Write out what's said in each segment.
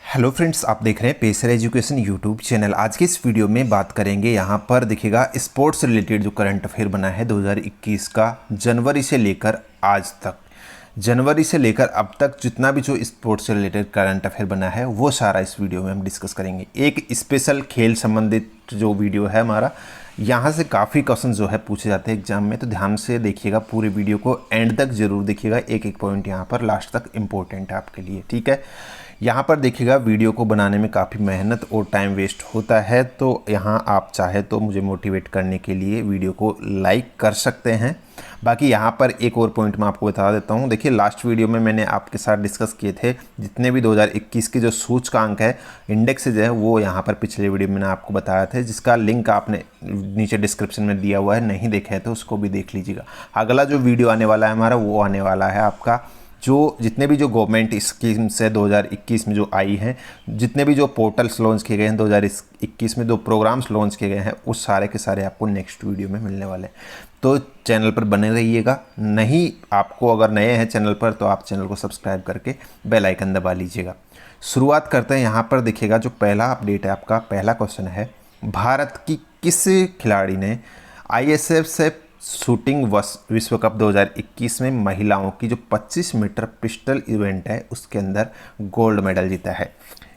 Hello friends, आप देख रहे हैं पेसर एजुकेशन यूट्यूब चैनल। आज के इस वीडियो में बात करेंगे, यहाँ पर देखिएगा स्पोर्ट्स से रिलेटेड जो करंट अफेयर बना है 2021 का, जनवरी से लेकर आज तक। जनवरी से लेकर अब तक जितना भी जो स्पोर्ट्स से रिलेटेड करंट अफेयर बना है वो सारा इस वीडियो में हम डिस्कस करेंगे। एक स्पेशल खेल संबंधित जो वीडियो है हमारा, यहाँ से काफ़ी क्वेश्चन जो है पूछे जाते हैं एग्जाम में, तो ध्यान से देखिएगा, पूरे वीडियो को एंड तक जरूर देखिएगा। एक एक पॉइंट यहाँ पर लास्ट तक इम्पोर्टेंट है आपके लिए, ठीक है। यहाँ पर देखिएगा, वीडियो को बनाने में काफ़ी मेहनत और टाइम वेस्ट होता है, तो यहाँ आप चाहे तो मुझे मोटिवेट करने के लिए वीडियो को लाइक कर सकते हैं। बाकी यहाँ पर एक और पॉइंट मैं आपको बता देता हूँ। देखिए, लास्ट वीडियो में मैंने आपके साथ डिस्कस किए थे जितने भी 2021 के जो सूचकांक है, इंडेक्स है, वो यहाँ पर पिछले वीडियो में मैंने आपको बताया था, जिसका लिंक आपने नीचे डिस्क्रिप्शन में दिया हुआ है, नहीं देखा है तो उसको भी देख लीजिएगा। अगला जो वीडियो आने वाला है हमारा, वो आने वाला है आपका जो जितने भी जो गवर्नमेंट स्कीम्स है 2021 में जो आई हैं, जितने भी जो पोर्टल्स लॉन्च किए गए हैं 2021 में, जो प्रोग्राम्स लॉन्च किए गए हैं, उस सारे के सारे आपको नेक्स्ट वीडियो में मिलने वाले हैं। तो चैनल पर बने रहिएगा। नहीं, आपको अगर नए हैं चैनल पर तो आप चैनल को सब्सक्राइब करके बेल आइकन दबा लीजिएगा। शुरुआत करते हैं। यहाँ पर देखिएगा, जो पहला अपडेट है आपका, पहला क्वेश्चन है, भारत की किस खिलाड़ी ने ISF से शूटिंग विश्व कप 2021 में महिलाओं की जो 25 मीटर पिस्टल इवेंट है उसके अंदर गोल्ड मेडल जीता है?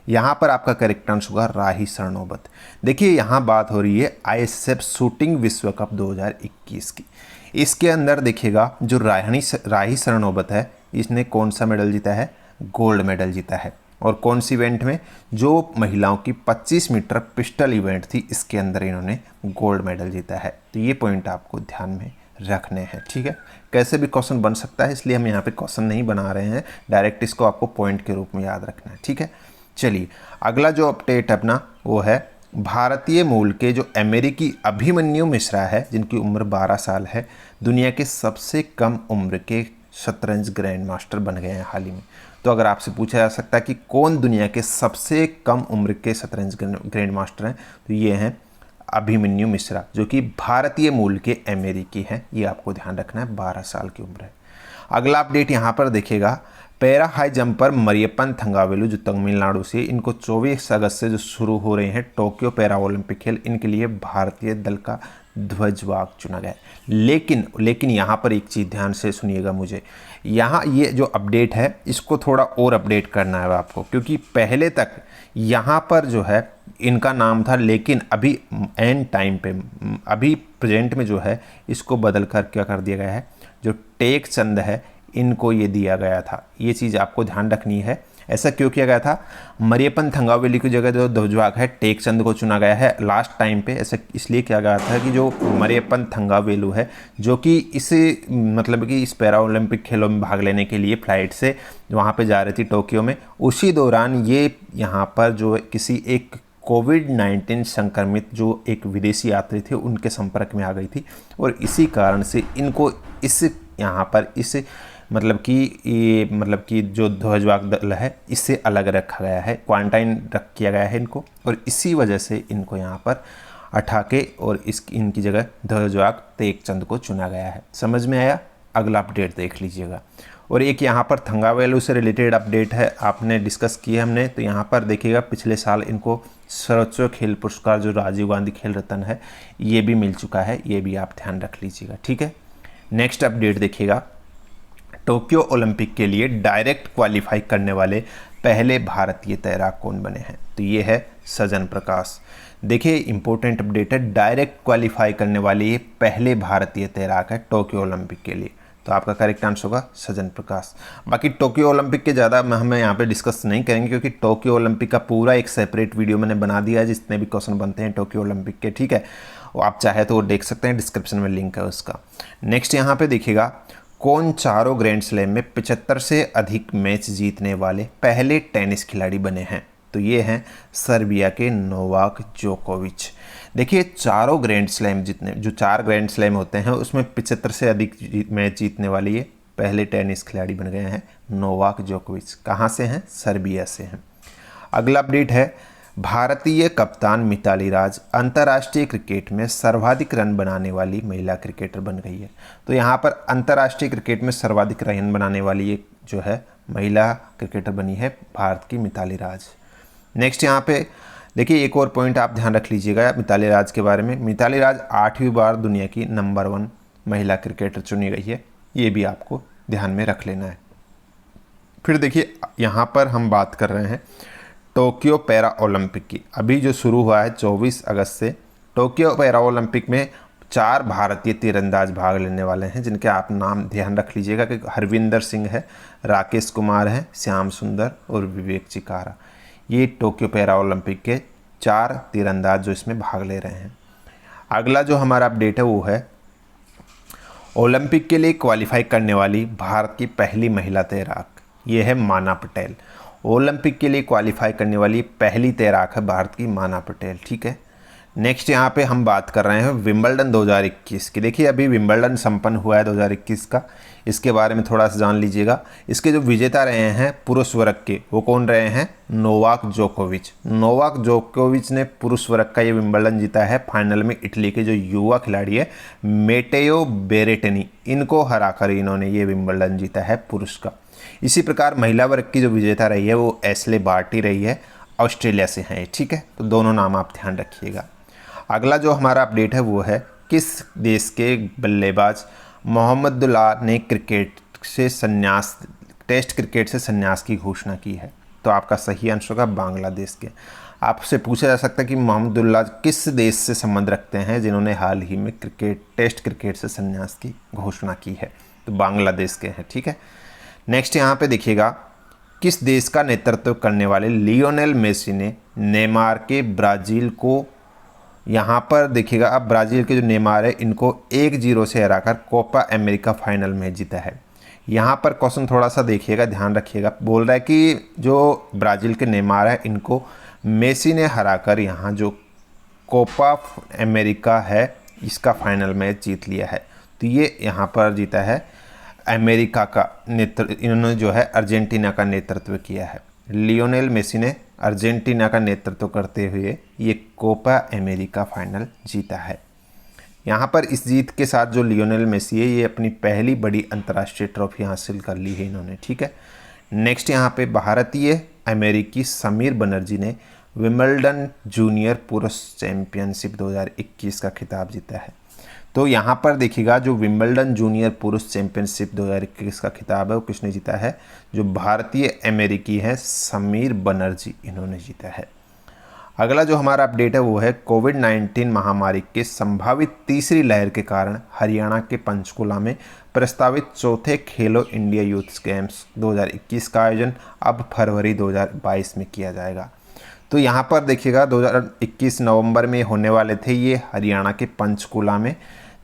यहाँ पर आपका करेक्ट आंसर होगा राही सरनोबत। देखिए, यहाँ बात हो रही है ISF शूटिंग विश्व कप 2021 की। इसके अंदर देखिएगा, जो राही सरनोबत है, इसने कौन सा मेडल जीता है? गोल्ड मेडल जीता है। और कौन सी इवेंट में? जो महिलाओं की 25 मीटर पिस्टल इवेंट थी, इसके अंदर इन्होंने गोल्ड मेडल जीता है। तो ये पॉइंट आपको ध्यान में रखने हैं, ठीक है। कैसे भी क्वेश्चन बन सकता है, इसलिए हम यहाँ पे क्वेश्चन नहीं बना रहे हैं, डायरेक्ट इसको आपको पॉइंट के रूप में याद रखना है, ठीक है। चलिए, अगला जो अपडेट अपना वो है, भारतीय मूल के जो अमेरिकी अभिमन्यु मिश्रा है, जिनकी उम्र 12 साल है, दुनिया के सबसे कम उम्र के शतरंज ग्रैंड मास्टर बन गए हैं हाल ही में। तो अगर आपसे पूछा जा सकता है कि कौन दुनिया के सबसे कम उम्र के शतरंज ग्रैंड मास्टर हैं, तो ये हैं अभिमन्यु मिश्रा, जो कि भारतीय मूल के अमेरिकी हैं। ये आपको ध्यान रखना है, 12 साल की उम्र है। अगला अपडेट यहाँ पर देखिएगा, पैरा हाई जंप पर मरियप्पन थंगावेलु, जो तमिलनाडु से, इनको 24 अगस्त से जो शुरू हो रहे हैं टोक्यो पैरा ओलंपिक खेल, इनके लिए भारतीय दल का ध्वजवाहक चुना गया। लेकिन यहाँ पर एक चीज़ ध्यान से सुनिएगा, मुझे यहाँ ये जो अपडेट है इसको थोड़ा और अपडेट करना है आपको, क्योंकि पहले तक यहाँ पर जो है इनका नाम था, लेकिन अभी एंड टाइम पे, अभी प्रेजेंट में जो है इसको बदल कर क्या कर दिया गया है, जो टेक चंद है इनको ये दिया गया था। ये चीज़ आपको ध्यान रखनी है। ऐसा क्यों किया गया था? मरियप्पन थंगावेलु की जगह जो ध्वजवाहक है टेक चंद को चुना गया है लास्ट टाइम पे। ऐसा इसलिए किया गया था कि जो मरियप्पन थंगावेलु है, जो कि इस पैरा ओलंपिक खेलों में भाग लेने के लिए फ्लाइट से वहाँ पे जा रही थी टोक्यो में, उसी दौरान ये यहाँ पर जो किसी एक कोविड-19 संक्रमित जो एक विदेशी यात्री थे उनके संपर्क में आ गई थी, और इसी कारण से इनको इस यहाँ पर इस कि जो ध्वजवाहक दल है इससे अलग रखा गया है, क्वारंटाइन किया गया है इनको, और इसी वजह से इनको यहाँ पर हटा के और इनकी जगह ध्वजवाहक तेग चंद को चुना गया है। समझ में आया? अगला अपडेट देख लीजिएगा। और एक यहाँ पर थंगावेलु से रिलेटेड अपडेट है, आपने डिस्कस किया हमने, तो यहाँ पर देखिएगा, पिछले साल इनको सर्वोच्च खेल पुरस्कार जो राजीव गांधी खेल रत्न है ये भी मिल चुका है। ये भी आप ध्यान रख लीजिएगा, ठीक है। नेक्स्ट अपडेट देखिएगा, टोक्यो ओलंपिक के लिए डायरेक्ट क्वालिफाई करने वाले पहले भारतीय तैराक कौन बने हैं? तो ये है सजन प्रकाश। देखिए, इंपॉर्टेंट अपडेट है, डायरेक्ट क्वालिफाई करने वाले ये पहले भारतीय तैराक है टोक्यो ओलंपिक के लिए। तो आपका करेक्ट आंसर होगा सजन प्रकाश। बाकी टोक्यो ओलंपिक के ज़्यादा हम यहाँ पे डिस्कस नहीं करेंगे, क्योंकि टोक्यो ओलंपिक का पूरा एक सेपरेट वीडियो मैंने बना दिया है, जितने भी क्वेश्चन बनते हैं टोक्यो ओलंपिक के, ठीक है। वो आप चाहे तो वो देख सकते हैं, डिस्क्रिप्शन में लिंक है उसका। नेक्स्ट यहाँ पे देखिएगा, कौन चारों ग्रैंड स्लैम में 75 से अधिक मैच जीतने वाले पहले टेनिस खिलाड़ी बने हैं? तो ये हैं सर्बिया के नोवाक जोकोविच। देखिए, चारों ग्रैंड स्लैम, जितने जो 4 ग्रैंड स्लैम होते हैं उसमें 75 से अधिक मैच जीतने वाले ये पहले टेनिस खिलाड़ी बन गए हैं नोवाक जोकोविच। कहाँ से हैं? सर्बिया से हैं। अगला अपडेट है, भारतीय कप्तान मिताली राज अंतर्राष्ट्रीय क्रिकेट में सर्वाधिक रन बनाने वाली महिला क्रिकेटर बन गई है। तो यहाँ पर अंतर्राष्ट्रीय क्रिकेट में सर्वाधिक रन बनाने वाली ये जो है महिला क्रिकेटर बनी है भारत की मिताली राज। नेक्स्ट यहाँ पे देखिए एक और पॉइंट आप ध्यान रख लीजिएगा मिताली राज के बारे में। मिताली राज 8वीं बार दुनिया की नंबर 1 महिला क्रिकेटर चुनी गई है, ये भी आपको ध्यान में रख लेना है। फिर देखिए यहाँ पर हम बात कर रहे हैं टोक्यो पैरा ओलंपिक की। अभी जो शुरू हुआ है 24 अगस्त से टोक्यो पैरा ओलंपिक में 4 भारतीय तीरंदाज भाग लेने वाले हैं, जिनके आप नाम ध्यान रख लीजिएगा कि हरविंदर सिंह है, राकेश कुमार है, श्याम सुंदर और विवेक चिकारा। ये टोक्यो पैरा ओलंपिक के 4 तीरंदाज जो इसमें भाग ले रहे हैं। अगला जो हमारा अपडेट है वो है ओलंपिक के लिए क्वालिफाई करने वाली भारत की पहली महिला तैराक, ये है माना पटेल। ओलंपिक के लिए क्वालिफाई करने वाली पहली तैराक है भारत की माना पटेल, ठीक है। नेक्स्ट यहाँ पे हम बात कर रहे हैं विंबलडन 2021 की। देखिए अभी विंबलडन संपन्न हुआ है 2021 का, इसके बारे में थोड़ा सा जान लीजिएगा। इसके जो विजेता रहे हैं पुरुष वर्ग के, वो कौन रहे हैं? नोवाक जोकोविच। नोवाक जोकोविच ने पुरुष वर्ग का ये विंबलडन जीता है। फाइनल में इटली के जो युवा खिलाड़ी है मेटेओ बेरेटनी, इनको हराकर इन्होंने ये विंबलडन जीता है पुरुष का। इसी प्रकार महिला वर्ग की जो विजेता रही है वो एस्ले बार्टी रही है, ऑस्ट्रेलिया से हैं, ठीक है। तो दोनों नाम आप ध्यान रखिएगा। अगला जो हमारा अपडेट है वो है किस देश के बल्लेबाज मोहम्मदुल्लाह ने टेस्ट क्रिकेट से संन्यास की घोषणा की है। तो आपका सही आंसर होगा बांग्लादेश के। आपसे पूछा जा सकता है कि मोहम्मदुल्लाह किस देश से संबंध रखते हैं जिन्होंने हाल ही में टेस्ट क्रिकेट से संन्यास की घोषणा की है? तो बांग्लादेश के हैं, ठीक है। नेक्स्ट यहाँ पे देखिएगा किस देश का नेतृत्व करने वाले लियोनेल मेसी ने नेमार के ब्राज़ील को, यहाँ पर देखिएगा अब ब्राज़ील के जो नेमार है इनको 1-0 से हराकर कोपा अमेरिका फाइनल में जीता है। यहाँ पर क्वेश्चन थोड़ा सा देखिएगा, ध्यान रखिएगा। बोल रहा है कि जो ब्राज़ील के नेमार है इनको मेसी ने हराकर यहाँ जो कोपा अमेरिका है इसका फाइनल मैच जीत लिया है। तो ये यहाँ पर जीता है अमेरिका का नेतृत्व, इन्होंने जो है अर्जेंटीना का नेतृत्व किया है। लियोनेल मेसी ने अर्जेंटीना का नेतृत्व करते हुए ये कोपा अमेरिका फाइनल जीता है। यहाँ पर इस जीत के साथ जो लियोनेल मेसी है ये अपनी पहली बड़ी अंतर्राष्ट्रीय ट्रॉफी हासिल कर ली है इन्होंने, ठीक है। नेक्स्ट यहाँ पे भारतीय अमेरिकी समीर बनर्जी ने विंबलडन जूनियर पुरुष चैंपियनशिप 2021 का खिताब जीता है। तो यहाँ पर देखिएगा जो विंबलडन जूनियर पुरुष चैंपियनशिप 2021 का खिताब है वो किसने जीता है? जो भारतीय अमेरिकी है समीर बनर्जी, इन्होंने जीता है। अगला जो हमारा अपडेट है वो है कोविड-19 महामारी के संभावित तीसरी लहर के कारण हरियाणा के पंचकुला में प्रस्तावित चौथे खेलो इंडिया यूथ गेम्स 2021 का आयोजन अब फरवरी 2022 में किया जाएगा। तो यहाँ पर देखिएगा 2021 नवंबर में होने वाले थे ये हरियाणा के पंचकुला में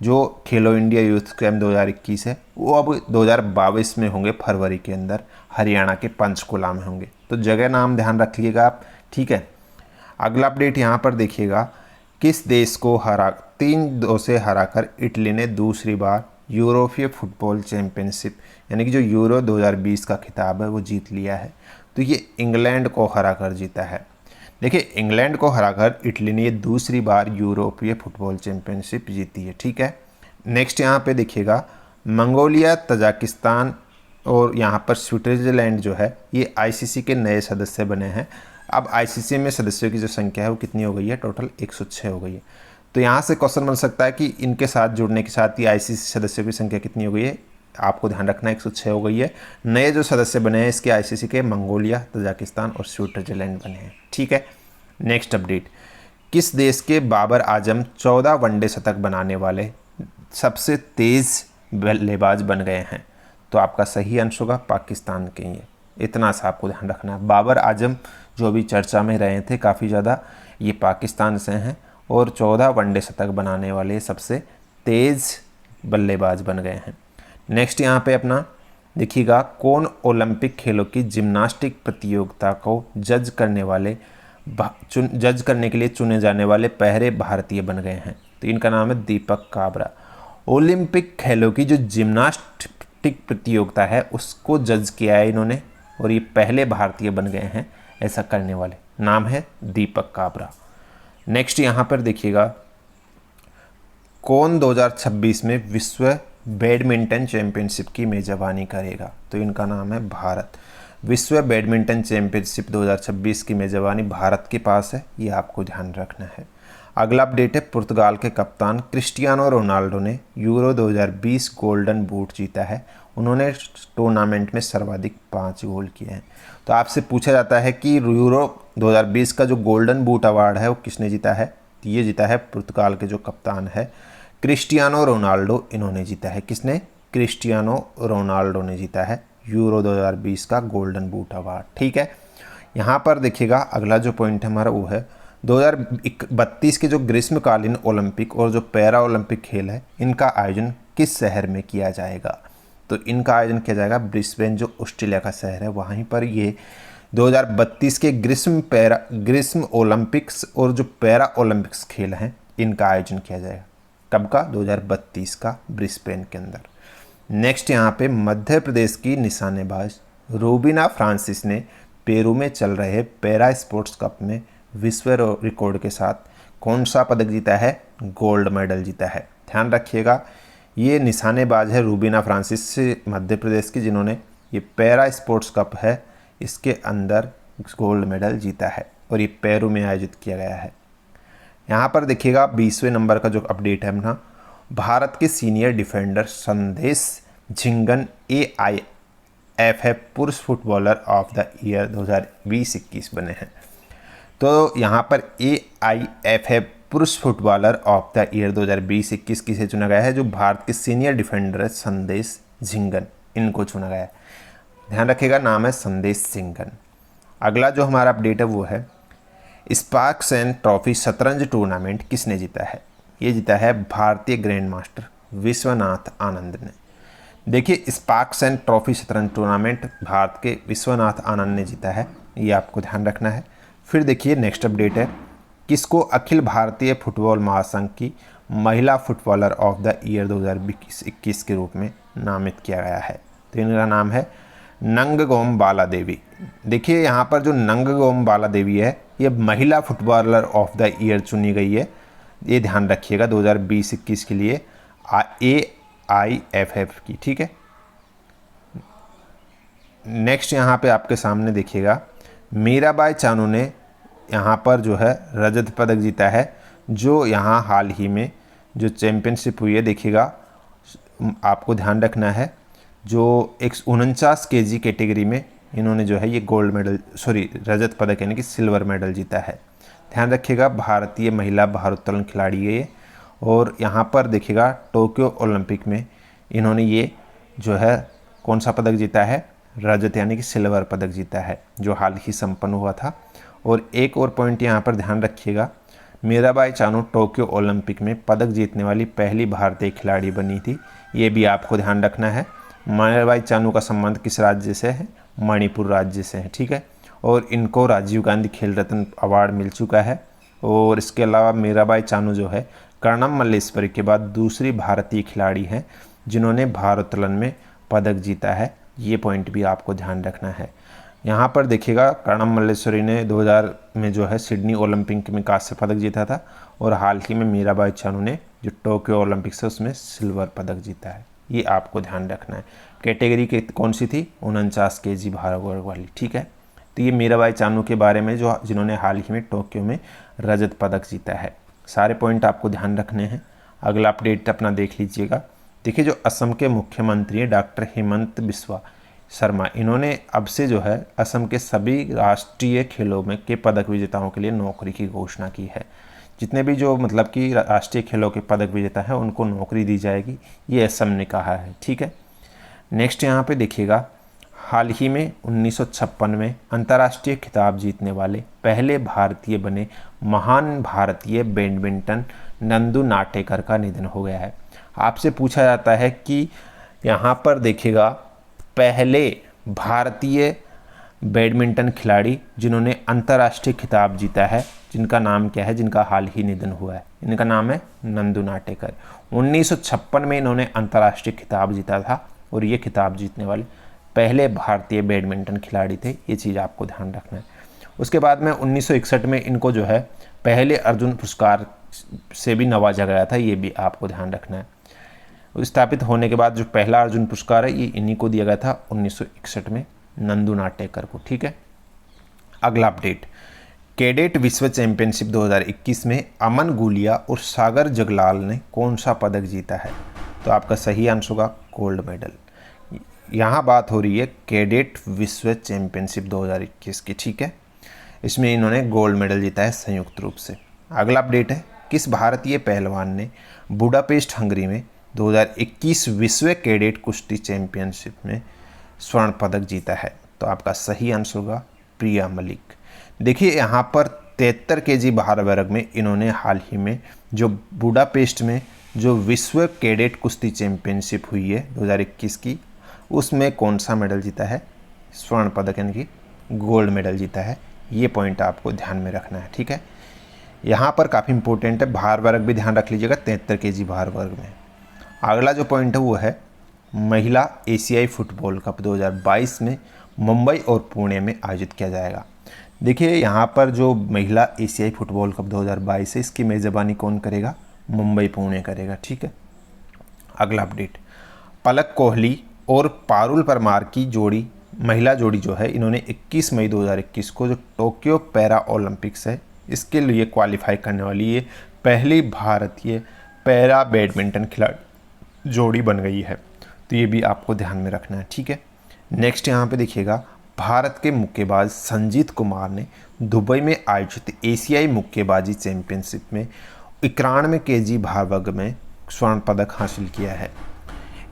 जो खेलो इंडिया यूथ गेम 2021 है, वो अब 2022 में होंगे, फरवरी के अंदर हरियाणा के पंचकुला में होंगे। तो जगह नाम ध्यान रखिएगा आप, ठीक है। अगला अपडेट यहाँ पर देखिएगा किस देश को 3-2 से हराकर इटली ने दूसरी बार यूरोपीय फुटबॉल चैंपियनशिप यानी कि जो यूरो 2020 का खिताब है वो जीत लिया है? तो ये इंग्लैंड को हराकर जीता है। देखिए इंग्लैंड को हराकर इटली ने ये दूसरी बार यूरोपीय फुटबॉल चैंपियनशिप जीती है, ठीक है। नेक्स्ट यहाँ पे देखिएगा मंगोलिया, तजाकिस्तान और यहाँ पर स्विट्ज़रलैंड जो है ये आईसीसी के नए सदस्य बने हैं। अब आईसीसी में सदस्यों की जो संख्या है वो कितनी हो गई है? टोटल 106 हो गई है। तो यहाँ से क्वेश्चन बन सकता है कि इनके साथ जुड़ने के साथ ही आईसीसी सदस्यों की संख्या कितनी हो गई है? आपको ध्यान रखना 106 हो गई है। नए जो सदस्य बने हैं इसके आईसीसी के मंगोलिया, तजाकिस्तान और स्विट्ज़रलैंड बने हैं, ठीक है। नेक्स्ट अपडेट किस देश के बाबर आजम 14 वनडे शतक बनाने वाले सबसे तेज़ बल्लेबाज बन गए हैं? तो आपका सही आंसर होगा पाकिस्तान के। ये इतना सा आपको ध्यान रखना है। बाबर आजम जो अभी चर्चा में रहे थे काफ़ी ज़्यादा, ये पाकिस्तान से हैं और 14 वनडे शतक बनाने वाले सबसे तेज़ बल्लेबाज बन गए हैं। नेक्स्ट यहाँ पे अपना देखिएगा कौन ओलंपिक खेलों की जिम्नास्टिक प्रतियोगिता को जज करने के लिए चुने जाने वाले पहले भारतीय बन गए हैं? तो इनका नाम है दीपक काबरा। ओलंपिक खेलों की जो जिम्नास्टिक प्रतियोगिता है उसको जज किया है इन्होंने और ये पहले भारतीय बन गए हैं ऐसा करने वाले, नाम है दीपक काबरा। नेक्स्ट यहाँ पर देखिएगा कौन 2026 में विश्व बैडमिंटन चैंपियनशिप की मेज़बानी करेगा? तो इनका नाम है भारत। विश्व बैडमिंटन चैंपियनशिप 2026 की मेज़बानी भारत के पास है, ये आपको ध्यान रखना है। अगला अपडेट है, पुर्तगाल के कप्तान क्रिस्टियानो रोनाल्डो ने यूरो 2020 गोल्डन बूट जीता है। उन्होंने टूर्नामेंट में सर्वाधिक 5 गोल किए हैं। तो आपसे पूछा जाता है कि यूरो 2020 का जो गोल्डन बूट अवार्ड है वो किसने जीता है? ये जीता है पुर्तगाल के जो कप्तान है क्रिस्टियानो रोनाल्डो, इन्होंने जीता है। किसने? क्रिस्टियानो रोनाल्डो ने जीता है यूरो 2020 का गोल्डन बूट अवार्ड। ठीक है, यहाँ पर देखिएगा अगला जो पॉइंट हमारा वो है 2032 के जो ग्रीष्मकालीन ओलंपिक और जो पैरा ओलंपिक खेल है, इनका आयोजन किस शहर में किया जाएगा? तो इनका आयोजन किया जाएगा ब्रिस्बेन, जो ऑस्ट्रेलिया का शहर है, वहीं पर ये 2032 के ग्रीष्म ओलंपिक्स और जो पैरा ओलंपिक्स खेल हैं, इनका आयोजन किया जाएगा। कब का? 2032 का, ब्रिस्बेन के अंदर। नेक्स्ट यहाँ पे मध्य प्रदेश की निशानेबाज रूबीना फ्रांसिस ने पेरू में चल रहे पैरा स्पोर्ट्स कप में विश्व रिकॉर्ड के साथ कौन सा पदक जीता है? गोल्ड मेडल जीता है। ध्यान रखिएगा, ये निशानेबाज है रूबीना फ्रांसिस से मध्य प्रदेश की, जिन्होंने ये पैरा स्पोर्ट्स कप है इसके अंदर गोल्ड मेडल जीता है और ये पेरू में आयोजित किया गया है। यहाँ पर देखिएगा 20वें नंबर का जो अपडेट है अपना, भारत के सीनियर डिफेंडर संदेश झिंगन AIFF पुरुष फुटबॉलर ऑफ द ईयर 2020-21 बने हैं। तो यहाँ पर AIFF पुरुष फुटबॉलर ऑफ द ईयर 2020-21 किसे चुना गया है? जो भारत के सीनियर डिफेंडर है संदेश झिंगन, इनको चुना गया है। ध्यान रखिएगा, नाम है संदेश झिंगन। अगला जो हमारा अपडेट है वो है स्पार्क्स एंड ट्रॉफी शतरंज टूर्नामेंट किसने जीता है? ये जीता है भारतीय ग्रैंड मास्टर विश्वनाथ आनंद ने। देखिए, स्पार्क्स एंड ट्रॉफी शतरंज टूर्नामेंट भारत के विश्वनाथ आनंद ने जीता है, ये आपको ध्यान रखना है। फिर देखिए नेक्स्ट अपडेट है, किसको अखिल भारतीय फुटबॉल महासंघ की महिला फुटबॉलर ऑफ द ईयर 2020-21 के रूप में नामित किया गया है? तो इनका नाम है नंगगोम बाला देवी। देखिए यहाँ पर जो नंगगोम बाला देवी है, ये महिला फुटबॉलर ऑफ द ईयर चुनी गई है, ये ध्यान रखिएगा 2020-21 के लिए AIFF की। ठीक है, नेक्स्ट यहाँ पे आपके सामने देखिएगा मीराबाई चानू ने यहाँ पर जो है रजत पदक जीता है, जो यहाँ हाल ही में जो चैम्पियनशिप हुई है, देखिएगा आपको ध्यान रखना है, जो 149 kg कैटेगरी में इन्होंने जो है ये गोल्ड मेडल रजत पदक यानी कि सिल्वर मेडल जीता है। ध्यान रखिएगा, भारतीय महिला भारोत्तोलन खिलाड़ी है ये। और यहाँ पर देखिएगा टोक्यो ओलंपिक में इन्होंने ये जो है कौन सा पदक जीता है? रजत यानी कि सिल्वर पदक जीता है, जो हाल ही संपन्न हुआ था। और एक और पॉइंट यहाँ पर ध्यान रखिएगा, मीराबाई चानू टोक्यो ओलंपिक में पदक जीतने वाली पहली भारतीय खिलाड़ी बनी थी, ये भी आपको ध्यान रखना है। मीराबाई चानू का संबंध किस राज्य से है? मणिपुर राज्य से है। ठीक है, और इनको राजीव गांधी खेल रत्न अवार्ड मिल चुका है। और इसके अलावा मीराबाई चानू जो है कर्णम मल्लेश्वरी के बाद दूसरी भारतीय खिलाड़ी हैं जिन्होंने भारोत्तोलन में पदक जीता है, ये पॉइंट भी आपको ध्यान रखना है। यहाँ पर देखिएगा कर्णम मल्लेश्वरी ने 2000 में जो है सिडनी ओलंपिक में कांस्य पदक जीता था, और हाल ही में मीराबाई चानू ने जो टोक्यो ओलंपिक्स है उसमें सिल्वर पदक जीता है, ये आपको ध्यान रखना है। कैटेगरी के कौन सी थी? 49 kg भारोत्तोलन वाली। ठीक है, तो ये मीराबाई चानू के बारे में जिन्होंने हाल ही में टोक्यो में रजत पदक जीता है। सारे पॉइंट आपको ध्यान रखने हैं। अगला अपडेट अपना देख लीजिएगा। देखिए, जो असम के मुख्यमंत्री हैं डॉक्टर हेमंत बिस्वा शर्मा, इन्होंने अब से जो है असम के सभी राष्ट्रीय खेलों में के पदक विजेताओं के लिए नौकरी की घोषणा की है। जितने भी जो मतलब कि राष्ट्रीय खेलों के पदक विजेता हैं उनको नौकरी दी जाएगी, ये असम ने कहा है। ठीक है, नेक्स्ट यहाँ पे देखिएगा, हाल ही में 1956 में अंतर्राष्ट्रीय खिताब जीतने वाले पहले भारतीय बने महान भारतीय बैडमिंटन नंदू नाटेकर का निधन हो गया है। आपसे पूछा जाता है कि यहाँ पर देखिएगा पहले भारतीय बैडमिंटन खिलाड़ी जिन्होंने अंतर्राष्ट्रीय खिताब जीता है, जिनका नाम क्या है, जिनका हाल ही निधन हुआ है, इनका नाम है नंदू नाटेकर। 1956 में इन्होंने अंतर्राष्ट्रीय खिताब जीता था और ये खिताब जीतने वाले पहले भारतीय बैडमिंटन खिलाड़ी थे, ये चीज़ आपको ध्यान रखना है। उसके बाद में 1961 में इनको जो है पहले अर्जुन पुरस्कार से भी नवाजा गया था, ये भी आपको ध्यान रखना है। स्थापित होने के बाद जो पहला अर्जुन पुरस्कार है ये इन्हीं को दिया गया था 1961 में। नंदू नाटेकर को। ठीक है, अगला अपडेट, कैडेट विश्व चैंपियनशिप 2021 में अमन गुलिया और सागर जगलाल ने कौन सा पदक जीता है? तो आपका सही आंसर होगा गोल्ड मेडल। यहाँ बात हो रही है कैडेट विश्व चैंपियनशिप 2021 की। ठीक है, इसमें इन्होंने गोल्ड मेडल जीता है संयुक्त रूप से। अगला अपडेट है, किस भारतीय पहलवान ने बुडापेस्ट हंगरी में 2021 विश्व कैडेट कुश्ती चैंपियनशिप में स्वर्ण पदक जीता है? तो आपका सही आंसर होगा प्रिया मलिक। देखिए यहाँ पर 73 केजी भार वर्ग में इन्होंने हाल ही में जो बुडापेस्ट में जो विश्व कैडेट कुश्ती चैंपियनशिप हुई है 2021 की, उसमें कौन सा मेडल जीता है? स्वर्ण पदक यानी कि गोल्ड मेडल जीता है। ये पॉइंट आपको ध्यान में रखना है। ठीक है, यहाँ पर काफ़ी इंपॉर्टेंट है, भार वर्ग भी ध्यान रख लीजिएगा 73 केजी भार वर्ग में। अगला जो पॉइंट है वो है महिला एशियाई फुटबॉल कप 2022 में मुंबई और पुणे में आयोजित किया जाएगा। देखिए यहाँ पर जो महिला एशियाई फुटबॉल कप 2022 है, इसकी मेज़बानी कौन करेगा? मुंबई पुणे करेगा। ठीक है, अगला अपडेट, पलक कोहली और पारुल परमार की जोड़ी, महिला जोड़ी जो है, इन्होंने 21 मई 2021 को जो टोक्यो पैरा ओलंपिक्स है, इसके लिए क्वालिफाई करने वाली ये पहली भारतीय पैरा बैडमिंटन खिलाड़ी जोड़ी बन गई है। तो ये भी आपको ध्यान में रखना है। ठीक है, नेक्स्ट यहाँ पे देखिएगा, भारत के मुक्केबाज संजीत कुमार ने दुबई में आयोजित एशियाई मुक्केबाजी चैंपियनशिप में 91 केजी भार वर्ग में स्वर्ण पदक हासिल किया है।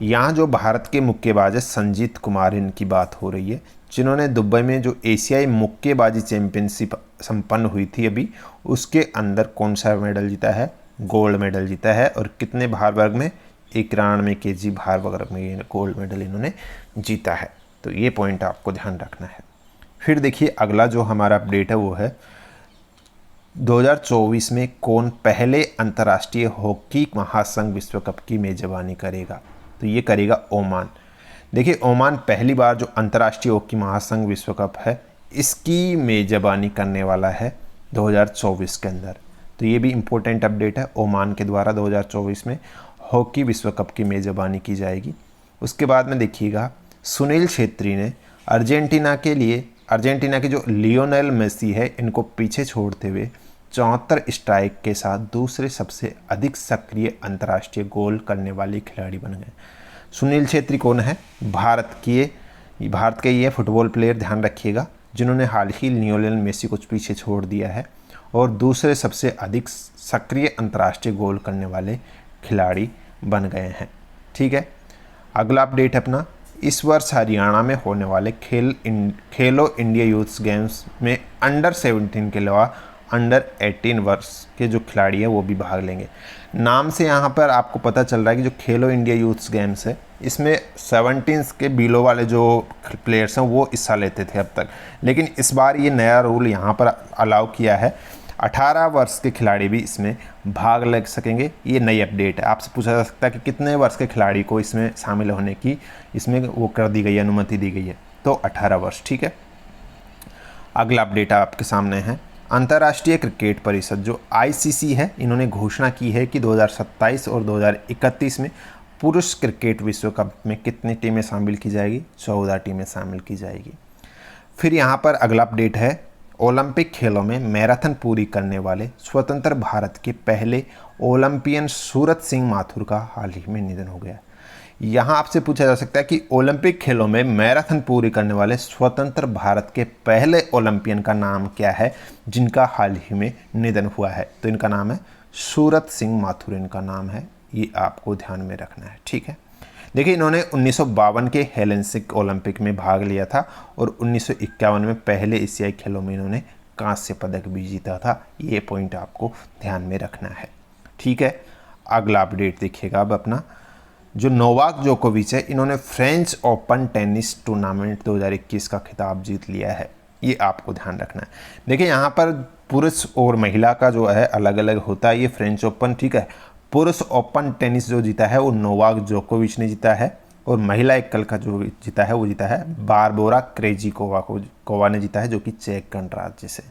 यहाँ जो भारत के मुक्केबाज है संजीत कुमार, इनकी बात हो रही है, जिन्होंने दुबई में जो एशियाई मुक्केबाजी चैंपियनशिप संपन्न हुई थी अभी, उसके अंदर कौन सा मेडल जीता है? गोल्ड मेडल जीता है। और कितने भार वर्ग में? 91 केजी भार वर्ग में ये गोल्ड मेडल इन्होंने जीता है। तो ये पॉइंट आपको ध्यान रखना है। फिर देखिए अगला जो हमारा अपडेट है वो है 2024 में कौन पहले अंतर्राष्ट्रीय हॉकी महासंघ विश्व कप की मेजबानी करेगा? तो ये करेगा ओमान। देखिए ओमान पहली बार जो अंतर्राष्ट्रीय हॉकी महासंघ विश्व कप है, इसकी मेजबानी करने वाला है 2024 के अंदर। तो ये भी इम्पोर्टेंट अपडेट है, ओमान के द्वारा 2024 में हॉकी विश्व कप की मेजबानी की जाएगी। उसके बाद में देखिएगा सुनील छेत्री ने अर्जेंटीना के जो लियोनेल मेसी है, इनको पीछे छोड़ते हुए 74 स्ट्राइक के साथ दूसरे सबसे अधिक सक्रिय अंतर्राष्ट्रीय गोल करने वाले खिलाड़ी बन गए। सुनील छेत्री कौन है? भारत के ये फुटबॉल प्लेयर, ध्यान रखिएगा, जिन्होंने हाल ही लियोनेल मेसी को पीछे छोड़ दिया है और दूसरे सबसे अधिक सक्रिय अंतर्राष्ट्रीय गोल करने वाले खिलाड़ी बन गए हैं। ठीक है, अगला अपडेट अपना, इस वर्ष हरियाणा में होने वाले खेलो इंडिया यूथ गेम्स में अंडर 17 के अलावा अंडर 18 वर्ष के जो खिलाड़ी हैं वो भी भाग लेंगे। नाम से यहाँ पर आपको पता चल रहा है कि जो खेलो इंडिया यूथ गेम्स है, इसमें 17 के बिलो वाले जो प्लेयर्स हैं वो हिस्सा लेते थे अब तक, लेकिन इस बार ये नया रूल यहाँ पर अलाउ किया है, 18 वर्ष के खिलाड़ी भी इसमें भाग ले सकेंगे। ये नई अपडेट है। आपसे पूछा जा सकता है कि कितने वर्ष के खिलाड़ी को इसमें शामिल होने की इसमें वो कर दी गई है, अनुमति दी गई है? तो 18 वर्ष। ठीक है, अगला अपडेट आपके सामने है, अंतर्राष्ट्रीय क्रिकेट परिषद जो ICC है, इन्होंने घोषणा की है कि 2027 और 2031 में पुरुष क्रिकेट विश्व कप में कितनी टीमें शामिल की जाएगी? 14 टीमें शामिल की जाएगी। फिर यहाँ पर अगला अपडेट है, ओलंपिक खेलों में मैराथन पूरी करने वाले स्वतंत्र भारत के पहले ओलंपियन सूरत सिंह माथुर का हाल ही में निधन हो गया। यहाँ आपसे पूछा जा सकता है कि ओलंपिक खेलों में मैराथन पूरी करने वाले स्वतंत्र भारत के पहले ओलंपियन का नाम क्या है जिनका हाल ही में निधन हुआ है? तो इनका नाम है सूरत सिंह माथुर, इनका नाम है, ये आपको ध्यान में रखना है। ठीक है, देखिए इन्होंने 1952 के हेलेंसिक ओलंपिक में भाग लिया था और 1951 में पहले एशियाई खेलों में इन्होंने कांस्य पदक भी जीता था। ये पॉइंट आपको ध्यान में रखना है। ठीक है, अगला अपडेट देखिएगा अब अपना, जो नोवाक जोकोविच है, इन्होंने फ्रेंच ओपन टेनिस टूर्नामेंट 2021 का खिताब जीत लिया है। ये आपको ध्यान रखना है। देखिए यहाँ पर पुरुष और महिला का जो है अलग अलग होता है ये फ्रेंच ओपन। ठीक है, पुरुष ओपन टेनिस जो जीता है वो नोवाक जोकोविच ने जीता है और महिला एकल का जो जीता है वो जीता है बारबोरा क्रेजिकोवा ने जीता है, जो कि चेक गणराज्य से।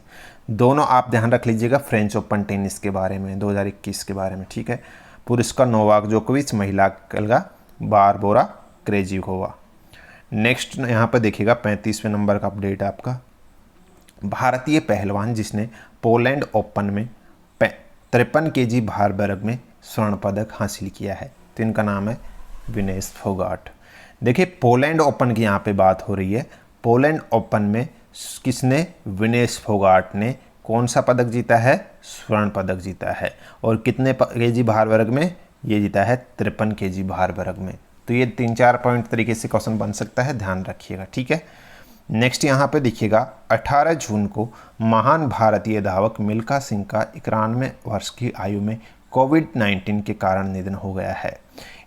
दोनों आप ध्यान रख लीजिएगा फ्रेंच ओपन टेनिस के बारे में 2021 के बारे में। ठीक है, पुरुष का नोवाक जोकोविच, महिला एकल का बारबोरा क्रेजिकोवा। नेक्स्ट यहाँ पर देखिएगा 35वें नंबर का अपडेट है आपका, भारतीय पहलवान जिसने पोलैंड ओपन में 53 केजी भार वर्ग में स्वर्ण पदक हासिल किया है, तो इनका नाम है विनेश फोगाट। देखिए पोलैंड ओपन की यहाँ पे बात हो रही है। पोलैंड ओपन में किसने, विनेश फोगाट ने कौन सा पदक जीता है, स्वर्ण पदक जीता है। और कितने केजी भार वर्ग में, ये जीता है 53 केजी भार वर्ग में। तो ये 3-4 पॉइंट तरीके से क्वेश्चन बन सकता है, ध्यान रखिएगा, ठीक है। नेक्स्ट यहाँ पे देखिएगा 18 जून को महान भारतीय धावक मिल्खा सिंह का 91 वर्ष की आयु में कोविड-19 के कारण निधन हो गया है।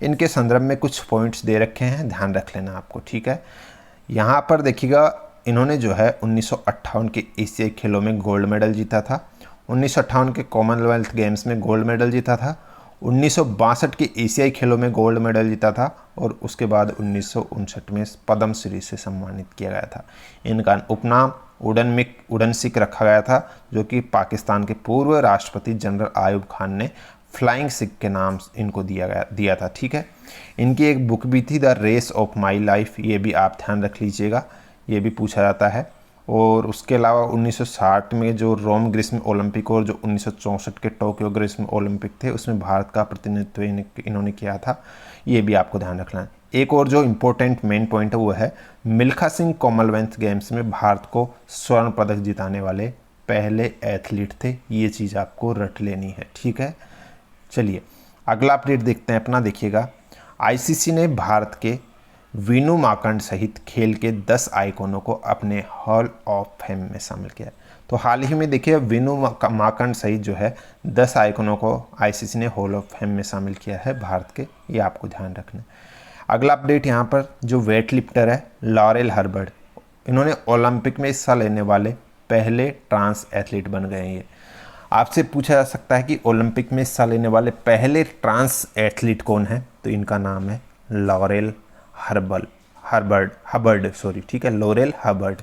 इनके संदर्भ में कुछ पॉइंट्स दे रखे हैं, ध्यान रख लेना आपको, ठीक है। यहाँ पर देखिएगा इन्होंने जो है 1958 के एशियाई खेलों में गोल्ड मेडल जीता था, 1958 के कॉमनवेल्थ गेम्स में गोल्ड मेडल जीता था, 1962 के एशियाई खेलों में गोल्ड मेडल जीता था और उसके बाद 1959 में पद्म श्री से सम्मानित किया गया था। इनका उपनाम उड़न सिख रखा गया था, जो कि पाकिस्तान के पूर्व राष्ट्रपति जनरल आयूब खान ने फ्लाइंग सिख के नाम इनको दिया था, ठीक है। इनकी एक बुक भी थी, the race of my life, ये भी आप ध्यान रख लीजिएगा, ये भी पूछा जाता है। और उसके अलावा 1960 में जो रोम ग्रीष्म ओलंपिक और जो 1964 के टोक्यो ग्रीष्म ओलंपिक थे, उसमें भारत का प्रतिनिधित्व इन्होंने किया था, ये भी आपको ध्यान रखना है। एक और जो इम्पोर्टेंट मेन पॉइंट है वो है मिल्खा सिंह कॉमनवेल्थ गेम्स में भारत को स्वर्ण पदक जिताने वाले पहले एथलीट थे, ये चीज़ आपको रट लेनी है, ठीक है। चलिए अगला अपडेट देखते हैं अपना, देखिएगा आईसीसी ने भारत के वीनू माकंड सहित खेल के 10 आइकॉनों को अपने हॉल ऑफ फेम में शामिल किया। तो हाल ही में देखिए वीनू माकंड सहित जो है 10 आइकॉनों को आईसीसी ने हॉल ऑफ फेम में शामिल किया है भारत के, ये आपको ध्यान रखना है। अगला अपडेट यहाँ पर जो वेट लिफ्टर है लॉरेल हर्बर्ट, इन्होंने ओलंपिक में हिस्सा लेने वाले पहले ट्रांस एथलीट बन गए हैं। ये आपसे पूछा जा सकता है कि ओलंपिक में हिस्सा लेने वाले पहले ट्रांस एथलीट कौन है, तो इनका नाम है लॉरेल हर्बर्ट, ठीक है, लॉरेल हर्बर्ट।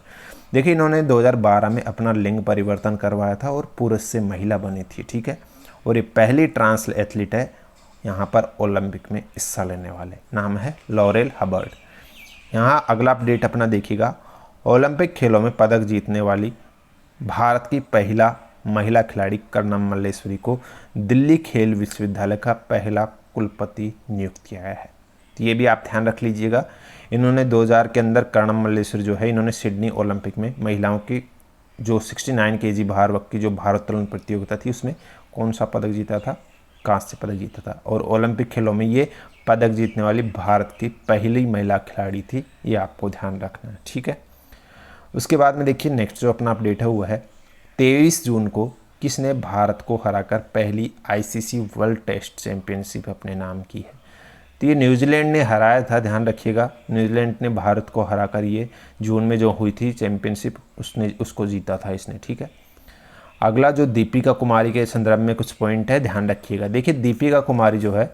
देखिए इन्होंने 2012 में अपना लिंग परिवर्तन करवाया था और पुरुष से महिला बनी थी, ठीक है। और ये पहली ट्रांस एथलीट है यहाँ पर ओलंपिक में हिस्सा लेने वाले, नाम है लॉरेल हर्बर्ट। यहाँ अगला अपडेट अपना देखिएगा, ओलंपिक खेलों में पदक जीतने वाली भारत की पहला महिला खिलाड़ी कर्णम मल्लेश्वरी को दिल्ली खेल विश्वविद्यालय का पहला कुलपति नियुक्त किया गया है। तो ये भी आप ध्यान रख लीजिएगा। इन्होंने 2000 के अंदर कर्णम मल्लेश्वरी जो है, इन्होंने सिडनी ओलंपिक में महिलाओं की जो 69 केजी भार वर्ग की जो भारोत्तोलन प्रतियोगिता थी उसमें कौन सा पदक जीता था, कांस्य पदक जीता था। और ओलंपिक खेलों में ये पदक जीतने वाली भारत की पहली महिला खिलाड़ी थी, ये आपको ध्यान रखना है, ठीक है। उसके बाद में देखिए नेक्स्ट जो अपना अपडेट है वो है 23 जून को किसने भारत को हराकर पहली आईसीसी वर्ल्ड टेस्ट चैंपियनशिप अपने नाम की है। तो ये न्यूजीलैंड ने हराया था, ध्यान रखिएगा, न्यूजीलैंड ने भारत को हराकर ये जून में जो हुई थी चैंपियनशिप उसको जीता था इसने, ठीक है। अगला जो दीपिका कुमारी के संदर्भ में कुछ पॉइंट है, ध्यान रखिएगा। देखिए दीपिका कुमारी जो है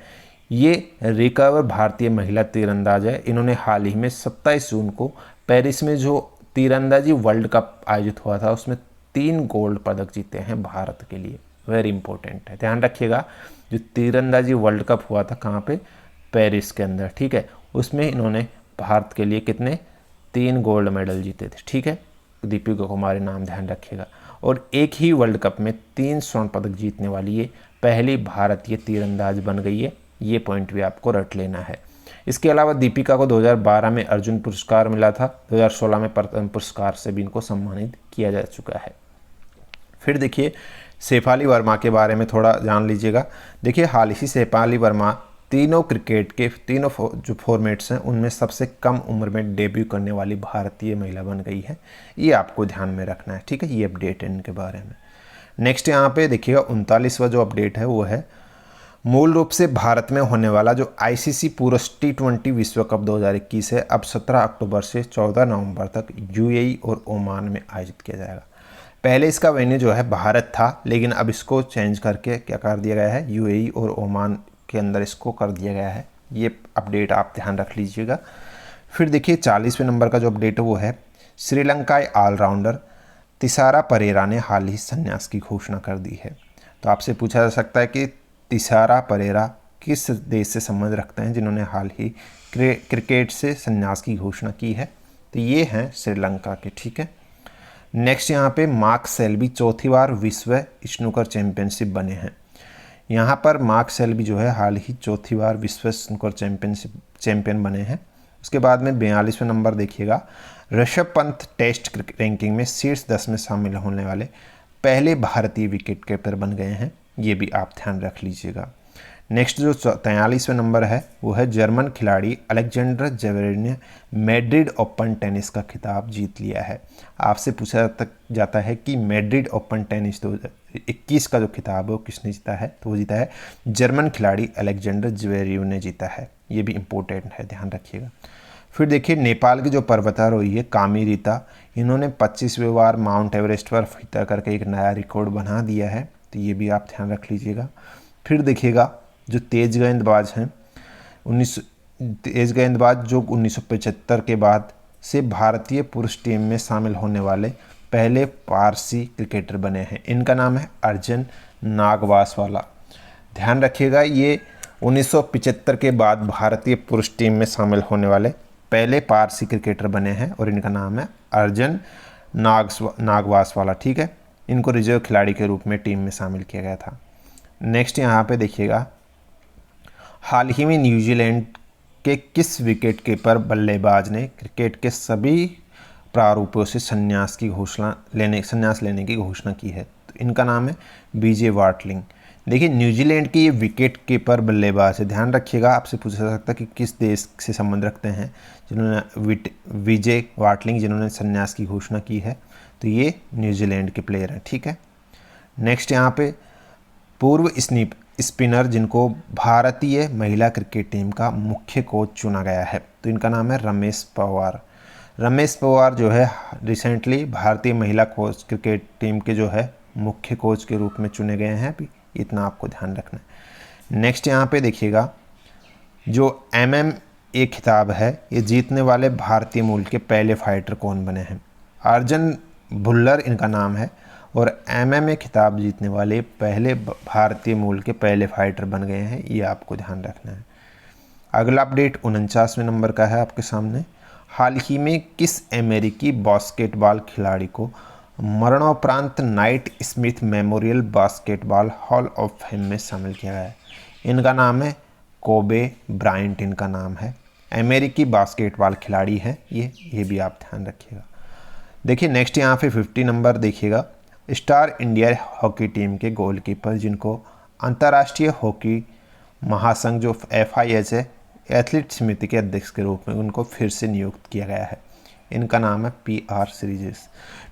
ये रिकवर भारतीय महिला तीरंदाज है। इन्होंने हाल ही में 27 जून को पेरिस में जो तीरंदाजी वर्ल्ड कप आयोजित हुआ था उसमें 3 गोल्ड पदक जीते हैं भारत के लिए, वेरी इंपॉर्टेंट है, ध्यान रखिएगा। जो तीरंदाजी वर्ल्ड कप हुआ था कहाँ पे, पेरिस के अंदर, ठीक है, उसमें इन्होंने भारत के लिए कितने 3 गोल्ड मेडल जीते थे, ठीक है। दीपिका कुमारी नाम ध्यान रखिएगा। और एक ही वर्ल्ड कप में 3 स्वर्ण पदक जीतने वाली ये पहली भारतीय तीरंदाज बन गई है, ये पॉइंट भी आपको रट लेना है। इसके अलावा दीपिका को 2012 में अर्जुन पुरस्कार मिला था, 2016 में पद्म पुरस्कार से भी इनको सम्मानित किया जा चुका है। फिर देखिए शेफाली वर्मा के बारे में थोड़ा जान लीजिएगा। देखिए हाल ही शेफाली वर्मा तीनों क्रिकेट के तीनों जो फॉर्मेट्स हैं उनमें सबसे कम उम्र में डेब्यू करने वाली भारतीय महिला बन गई है, ये आपको ध्यान में रखना है, ठीक है। ये अपडेट है इनके बारे में। नेक्स्ट यहाँ पे देखिएगा 39वां जो अपडेट है वो है मूल रूप से भारत में होने वाला जो आईसीसी पुरुष T20 विश्व कप 2021 है, अब 17 अक्टूबर से 14 नवंबर तक यूएई और ओमान में आयोजित किया जाएगा। पहले इसका वेन्यू जो है भारत था, लेकिन अब इसको चेंज करके क्या कर दिया गया है, यूएई और ओमान के अंदर इसको कर दिया गया है। ये अपडेट आप ध्यान रख लीजिएगा। फिर देखिए 40वें नंबर का जो अपडेट है वो है श्रीलंकाई ऑलराउंडर तिसारा परेरा ने हाल ही संन्यास की घोषणा कर दी है। तो आपसे पूछा जा सकता है कि तिसारा परेरा किस देश से संबंध रखते हैं जिन्होंने हाल ही क्रिकेट से संन्यास की घोषणा की है? तो ये हैं श्रीलंका के, ठीक है। नेक्स्ट यहाँ पे मार्क सेल्बी चौथी बार विश्व स्नूकर चैंपियनशिप बने हैं। यहाँ पर मार्क सेल्बी जो है हाल ही चौथी बार विश्व स्नूकर चैंपियन बने हैं। उसके बाद में 42वें नंबर देखिएगा, ऋषभ पंत टेस्ट रैंकिंग में शीर्ष 10 में शामिल होने वाले पहले भारतीय विकेट कीपर बन गए हैं। ये भी आप ध्यान रख लीजिएगा। नेक्स्ट जो 43वें नंबर है वो है जर्मन खिलाड़ी अलेक्जेंडर ज़वेरेव ने मैड्रिड ओपन टेनिस का खिताब जीत लिया है। आपसे पूछा जाता है कि मैड्रिड ओपन टेनिस 2021 का जो खिताब है वो किसने जीता है? तो वो जीता है जर्मन खिलाड़ी अलेक्जेंडर ज़वेरेव ने जीता है। ये भी इम्पोर्टेंट है, ध्यान रखिएगा। फिर देखिए नेपाल की जो पर्वतारोही है कामी रीता, इन्होंने 25वें बार माउंट एवरेस्ट पर फीता करके एक नया रिकॉर्ड बना दिया है। तो ये भी आप ध्यान रख लीजिएगा। फिर देखिएगा जो तेज गेंदबाज हैं तेज गेंदबाज जो 1975 के बाद से भारतीय पुरुष टीम में शामिल होने वाले पहले पारसी क्रिकेटर बने हैं। इनका नाम है अर्जुन नागवासवाला। ध्यान रखिएगा, ये 1975 के बाद भारतीय पुरुष टीम में शामिल होने वाले पहले पारसी क्रिकेटर बने हैं और इनका नाम है अर्जुन नागवासवाला, ठीक है। इनको रिजर्व खिलाड़ी के रूप में टीम में शामिल किया गया था। नेक्स्ट यहाँ पे देखिएगा, हाल ही में न्यूजीलैंड के किस विकेट कीपर बल्लेबाज ने क्रिकेट के सभी प्रारूपों से संन्यास लेने की घोषणा की है? तो इनका नाम है बीजे वाटलिंग। देखिए न्यूजीलैंड की ये विकेट कीपर बल्लेबाज है। ध्यान रखिएगा, आपसे पूछा जा सकता है कि किस देश से संबंध रखते हैं जिन्होंने बीजे वाटलिंग जिन्होंने संन्यास की घोषणा की है। तो ये न्यूजीलैंड के प्लेयर हैं, ठीक है। नेक्स्ट यहाँ पे पूर्व स्पिनर जिनको भारतीय महिला क्रिकेट टीम का मुख्य कोच चुना गया है, तो इनका नाम है रमेश पवार। रमेश पवार जो है रिसेंटली भारतीय महिला कोच क्रिकेट टीम के जो है मुख्य कोच के रूप में चुने गए हैं। अभी इतना आपको ध्यान रखना है। नेक्स्ट यहाँ पे देखिएगा, जो MMA खिताब है ये जीतने वाले भारतीय मूल के पहले फाइटर कौन बने हैं? अर्जुन भुल्लर इनका नाम है और MMA खिताब जीतने वाले पहले भारतीय मूल के पहले फाइटर बन गए हैं। ये आपको ध्यान रखना है। अगला अपडेट 49वें नंबर का है आपके सामने। हाल ही में किस अमेरिकी बास्केटबॉल खिलाड़ी को मरणोपरांत night Smith memorial basketball hall of fame में शामिल किया गया है? इनका नाम है कोबे ब्रायंट, इनका नाम है। अमेरिकी बास्केटबॉल खिलाड़ी है ये भी आप ध्यान रखिएगा। देखिए नेक्स्ट यहाँ पे 50 नंबर देखिएगा, स्टार इंडिया हॉकी टीम के गोलकीपर जिनको अंतर्राष्ट्रीय हॉकी महासंघ जो FIH है एथलीट समिति के अध्यक्ष के रूप में उनको फिर से नियुक्त किया गया है। इनका नाम है PR सीरीजेस।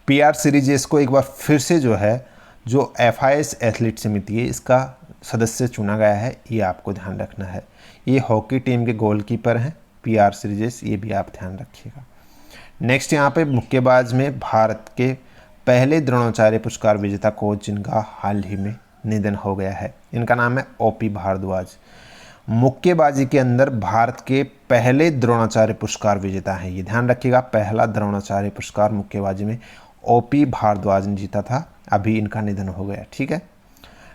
PR सीरीजेस को एक बार फिर से जो है जो FIH एथलीट समिति है इसका सदस्य चुना गया है। ये आपको ध्यान रखना है। ये हॉकी टीम के गोलकीपर हैं PR सीरीजेस, ये भी आप ध्यान रखिएगा। नेक्स्ट यहाँ पे मुक्केबाज में भारत के पहले द्रोणाचार्य पुरस्कार विजेता कोच जिनका हाल ही में निधन हो गया है, इनका नाम है OP भारद्वाज। मुक्केबाजी के अंदर भारत के पहले द्रोणाचार्य पुरस्कार विजेता हैं, ये ध्यान रखिएगा। पहला द्रोणाचार्य पुरस्कार मुक्केबाजी में OP भारद्वाज ने जीता था, अभी इनका निधन हो गया, ठीक है।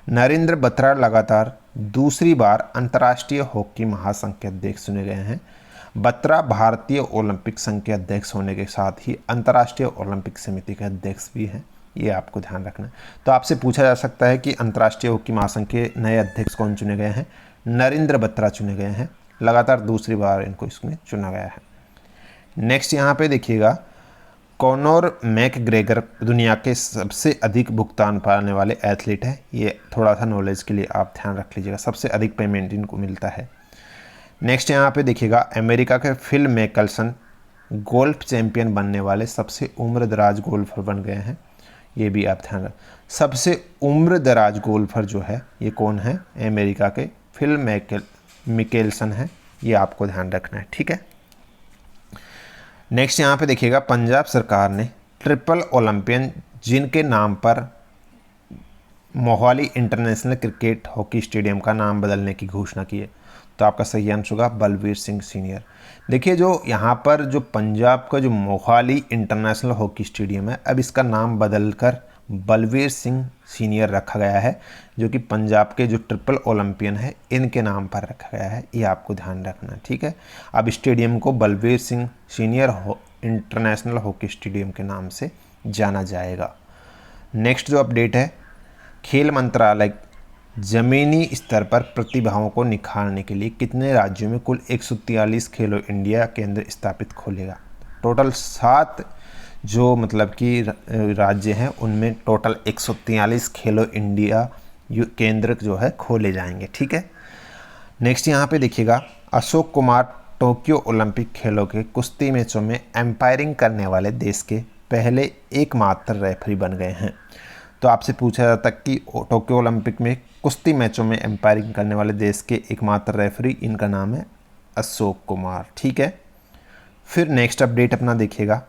नरेंद्र बत्रा लगातार दूसरी बार अंतर्राष्ट्रीय हॉकी महासंघ के अध्यक्ष चुने गए हैं। बत्रा भारतीय ओलंपिक संघ के अध्यक्ष होने के साथ ही अंतर्राष्ट्रीय ओलंपिक समिति के अध्यक्ष भी हैं, ये आपको ध्यान रखना है। तो आपसे पूछा जा सकता है कि अंतर्राष्ट्रीय हॉकी महासंघ के नए अध्यक्ष कौन चुने गए हैं? नरेंद्र बत्रा चुने गए हैं, लगातार दूसरी बार इनको इसमें चुना गया है। नेक्स्ट यहाँ पे देखिएगा, कॉनर मैकग्रेगर दुनिया के सबसे अधिक भुगतान पाने वाले एथलीट है। ये थोड़ा सा नॉलेज के लिए आप ध्यान रख लीजिएगा, सबसे अधिक पेमेंट इनको मिलता है। नेक्स्ट यहाँ पे देखिएगा, अमेरिका के फिल मैकल्सन गोल्फ चैंपियन बनने वाले सबसे उम्रदराज गोल्फर बन गए हैं। ये भी आप ध्यान रख, सबसे उम्रदराज गोल्फर जो है ये कौन है? अमेरिका के फिल मिकेल्सन है, ये आपको ध्यान रखना है, ठीक है। नेक्स्ट यहाँ पे देखिएगा, पंजाब सरकार ने ट्रिपल ओलंपियन जिनके नाम पर Mohali international cricket hockey stadium का नाम बदलने की घोषणा की है। तो आपका सही आंसर होगा बलवीर सिंह सीनियर। देखिए जो यहाँ पर जो पंजाब का जो मोहाली इंटरनेशनल हॉकी स्टेडियम है अब इसका नाम बदलकर बलवीर सिंह सीनियर रखा गया है, जो कि पंजाब के जो ट्रिपल ओलंपियन है इनके नाम पर रखा गया है, ये आपको ध्यान रखना है, ठीक है। अब स्टेडियम को Balbir Singh senior international hockey stadium के नाम से जाना जाएगा। नेक्स्ट जो अपडेट है, खेल मंत्रालय ज़मीनी स्तर पर प्रतिभाओं को निखारने के लिए कितने राज्यों में कुल 143 खेलो इंडिया केंद्र स्थापित खोलेगा। टोटल 7 जो मतलब कि राज्य हैं उनमें टोटल 143 खेलो इंडिया केंद्र जो है खोले जाएंगे, ठीक है। नेक्स्ट यहाँ पे देखिएगा, अशोक कुमार टोक्यो ओलंपिक खेलों के कुश्ती मैचों में एम्पायरिंग करने वाले देश के पहले एकमात्र रेफरी बन गए हैं। तो आपसे पूछा जाता कि टोक्यो ओलंपिक में कुश्ती मैचों में एम्पायरिंग करने वाले देश के एकमात्र रेफरी, इनका नाम है अशोक कुमार, ठीक है। फिर नेक्स्ट अपडेट अपना देखिएगा,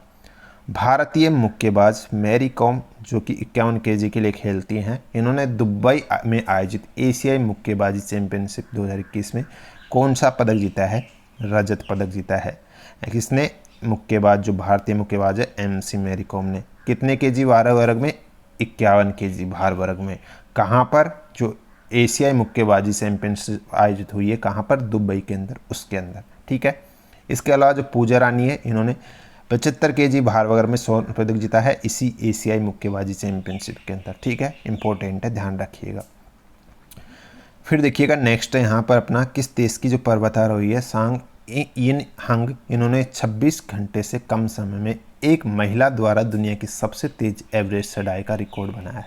भारतीय मुक्केबाज मैरी कॉम जो कि 51 केजी के लिए खेलती हैं, इन्होंने दुबई में आयोजित एशियाई मुक्केबाजी चैंपियनशिप 2021 में कौन सा पदक जीता है। रजत पदक जीता है। किसने, मुक्केबाज जो भारतीय मुक्केबाज है MC मैरी कॉम ने। कितने केजी भार वर्ग में, 51 केजी भार वर्ग में। कहाँ पर, जो एशियाई मुक्केबाजी चैंपियनशिप आयोजित हुई है, कहाँ पर, दुबई के अंदर, उसके अंदर, ठीक है। इसके अलावा जो पूजा रानी है, इन्होंने 75 केजी भार वर्ग में स्वर्ण पदक जीता है इसी एशियाई मुक्केबाजी चैंपियनशिप के अंदर, ठीक है। इंपॉर्टेंट है, ध्यान रखिएगा। फिर देखिएगा नेक्स्ट है यहाँ पर अपना, किस देश की जो पर्वतारोही है सांग इन हंग, इन्होंने 26 घंटे से कम समय में एक महिला द्वारा दुनिया की सबसे तेज एवरेस्ट चढ़ाई का रिकॉर्ड बनाया है।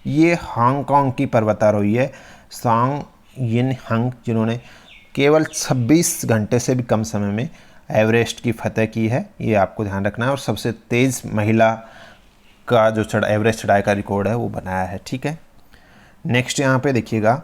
ये हांगकांग की पर्वतारोही है सांग यिन हंग, जिन्होंने केवल 26 घंटे से भी कम समय में एवरेस्ट की फतह की है, ये आपको ध्यान रखना है। और सबसे तेज़ महिला का जो एवरेस्ट चढ़ाई का रिकॉर्ड है वो बनाया है, ठीक है। नेक्स्ट यहाँ पे देखिएगा,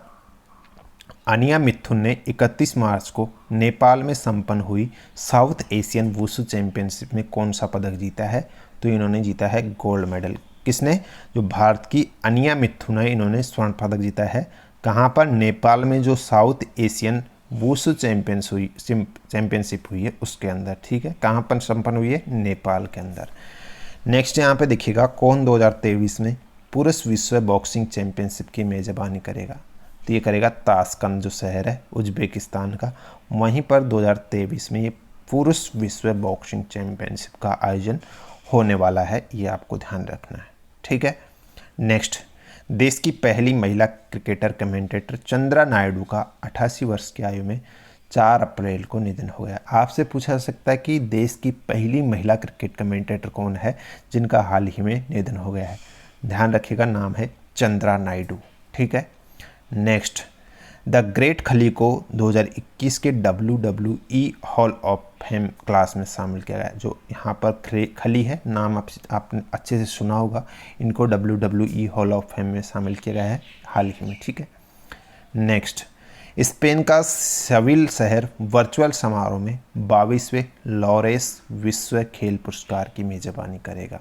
अनिया मिथुन ने 31 मार्च को नेपाल में संपन्न हुई साउथ एशियन वुशु चैंपियनशिप में कौन सा पदक जीता है। तो इन्होंने जीता है गोल्ड मेडल। किसने, जो भारत की अनिया मिथुन है, इन्होंने स्वर्ण पदक जीता है। कहाँ पर, नेपाल में जो साउथ एशियन वुशु चैंपियनशिप हुई है उसके अंदर, ठीक है। कहाँ पर संपन्न हुई है, नेपाल के अंदर। नेक्स्ट यहाँ पे देखिएगा, कौन 2023 में पुरुष विश्व बॉक्सिंग चैंपियनशिप की मेज़बानी करेगा। तो ये करेगा ताशकंद जो शहर है उज्बेकिस्तान का, वहीं पर 2023 में ये पुरुष विश्व बॉक्सिंग चैंपियनशिप का आयोजन होने वाला है, ये आपको ध्यान रखना है, ठीक है। नेक्स्ट, देश की पहली महिला क्रिकेटर कमेंटेटर चंद्रा नायडू का 88 वर्ष की आयु में 4 अप्रैल को निधन हो गया। आपसे पूछा जा सकता है कि देश की पहली महिला क्रिकेट कमेंटेटर कौन है जिनका हाल ही में निधन हो गया है। ध्यान रखिएगा, नाम है चंद्रा नायडू, ठीक है। नेक्स्ट, द ग्रेट खली को 2021 के WWE hall of fame class में शामिल किया गया। जो यहाँ पर खली है, नाम आपने अच्छे से सुना होगा, इनको WWE हॉल ऑफ फेम में शामिल किया गया है हाल ही में, ठीक है। नेक्स्ट, स्पेन का सेविल शहर वर्चुअल समारोह में 22वें लॉरेस विश्व खेल पुरस्कार की मेज़बानी करेगा।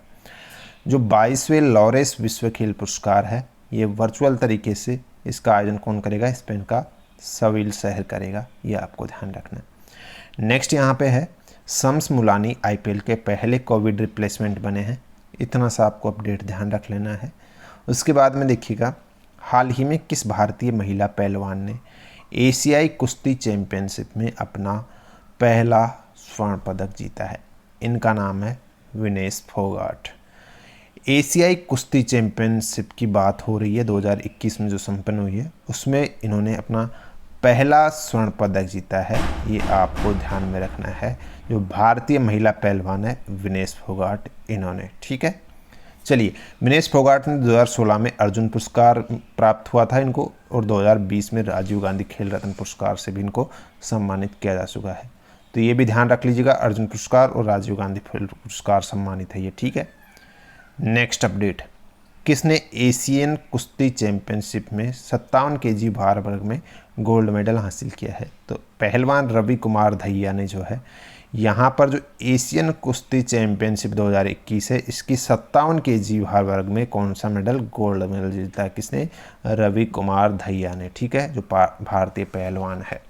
जो 22वें लॉरेस विश्व खेल पुरस्कार है, ये वर्चुअल तरीके से इसका आयोजन कौन करेगा, स्पेन का सेविल शहर करेगा, ये आपको ध्यान रखना है। नेक्स्ट यहाँ पे है, शम्स मुलानी IPL के पहले कोविड रिप्लेसमेंट बने हैं। इतना सा आपको अपडेट ध्यान रख लेना है। उसके बाद में देखिएगा, हाल ही में किस भारतीय महिला पहलवान ने एशियाई कुश्ती चैंपियनशिप में अपना पहला स्वर्ण पदक जीता है। इनका नाम है विनेश फोगाट। एशियाई कुश्ती चैंपियनशिप की बात हो रही है 2021 में जो संपन्न हुई है, उसमें इन्होंने अपना पहला स्वर्ण पदक जीता है, ये आपको ध्यान में रखना है। जो भारतीय महिला पहलवान है विनेश फोगाट, इन्होंने, ठीक है। चलिए, विनेश फोगाट ने 2016 में अर्जुन पुरस्कार प्राप्त हुआ था इनको, और 2020 में राजीव गांधी खेल रत्न पुरस्कार से भी इनको सम्मानित किया जा चुका है। तो ये भी ध्यान रख लीजिएगा, अर्जुन पुरस्कार और राजीव गांधी खेल पुरस्कार सम्मानित है ये, ठीक है। नेक्स्ट अपडेट, किसने एशियन कुश्ती चैंपियनशिप में 57 केजी भार वर्ग में गोल्ड मेडल हासिल किया है। तो पहलवान रवि कुमार दहिया ने जो है यहाँ पर जो एशियन कुश्ती चैंपियनशिप 2021 है, इसकी 57 केजी भार वर्ग में कौन सा मेडल, गोल्ड मेडल जीता है। किसने, रवि कुमार दहिया ने, ठीक है, जो भारतीय पहलवान है।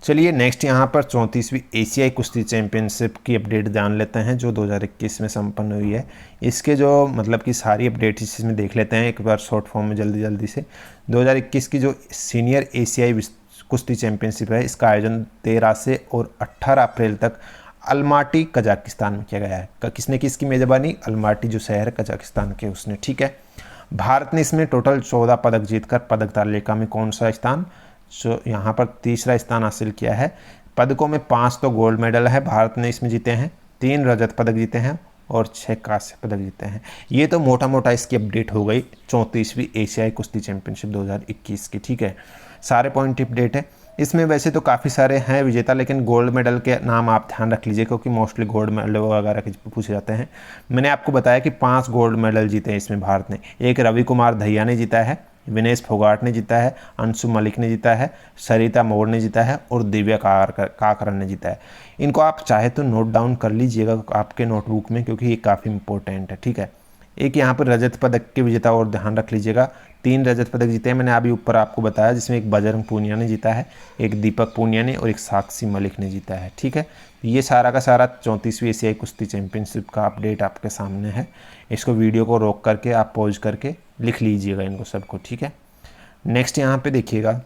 चलिए नेक्स्ट यहाँ पर 34वीं एशियाई कुश्ती चैंपियनशिप की अपडेट जान लेते हैं जो 2021 में संपन्न हुई है। इसके जो मतलब कि सारी अपडेट इसमें देख लेते हैं एक बार शॉर्ट फॉर्म में जल्दी से। 2021 की जो सीनियर एशियाई कुश्ती चैंपियनशिप है इसका आयोजन 13 से और 18 अप्रैल तक अलमाटी कजाकिस्तान में किया गया है। किसने की इसकी मेज़बानी? अलमाटी जो शहर है कजाकिस्तान के उसने, ठीक है। भारत ने इसमें टोटल 14 पदक जीतकर पदक तालिका में कौन सा स्थान, जो यहाँ पर तीसरा स्थान हासिल किया है। पदकों में 5 तो गोल्ड मेडल है भारत ने इसमें जीते हैं, 3 रजत पदक जीते हैं और 6 कांस्य पदक जीते हैं। ये तो मोटा मोटा इसकी अपडेट हो गई 34वीं एशियाई कुश्ती चैंपियनशिप 2021 की, ठीक है। सारे पॉइंट अपडेट है इसमें। वैसे तो काफ़ी सारे हैं विजेता, लेकिन गोल्ड मेडल के नाम आप ध्यान रख लीजिए क्योंकि मोस्टली गोल्ड मेडल वगैरह के पूछे जाते हैं। मैंने आपको बताया कि 5 गोल्ड मेडल जीते हैं इसमें भारत ने। एक रवि कुमार दहिया ने जीता है, विनेश फोगाट ने जीता है, अंशु मलिक ने जीता है, सरिता मोर ने जीता है और दिव्या काकरन ने जीता है। इनको आप चाहे तो नोट डाउन कर लीजिएगा आपके नोटबुक में क्योंकि ये काफ़ी इंपॉर्टेंट है, ठीक है। एक यहाँ पर रजत पदक के विजेता और ध्यान रख लीजिएगा, 3 रजत पदक जीते हैं मैंने अभी ऊपर आपको बताया, जिसमें एक बजरंग पूनिया ने जीता है, एक दीपक पूनिया ने और एक साक्षी मलिक ने जीता है, ठीक है। ये सारा का सारा 34वीं एशियाई कुश्ती चैंपियनशिप का अपडेट आपके सामने है। इसको वीडियो को रोक करके आप पॉज करके लिख लीजिएगा इनको सबको, ठीक है। नेक्स्ट यहाँ पे देखिएगा,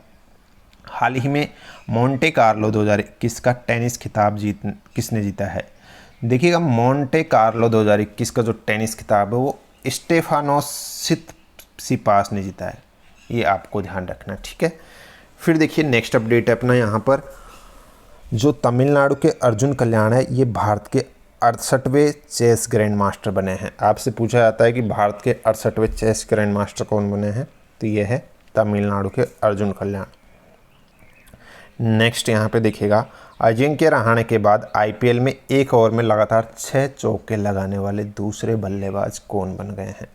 हाल ही में मोंटे कार्लो 2021 का टेनिस खिताब किसने जीता है। देखिएगा मोंटे कार्लो 2021 का जो टेनिस खिताब है वो स्टेफानोस सिपास ने जीता है, ये आपको ध्यान रखना, ठीक है। फिर देखिए नेक्स्ट अपडेट है अपना यहाँ पर, जो तमिलनाडु के अर्जुन कल्याण है ये भारत के 68वें चेस ग्रैंड मास्टर बने हैं। आपसे पूछा जाता है कि भारत के 68वें चेस ग्रैंड मास्टर कौन बने हैं, तो ये है तमिलनाडु के अर्जुन कल्याण। नेक्स्ट यहाँ पे देखिएगा, अजिंक्य रहाणे के बाद आईपीएल में एक ओवर में लगातार 6 चौके लगाने वाले दूसरे बल्लेबाज कौन बन गए हैं।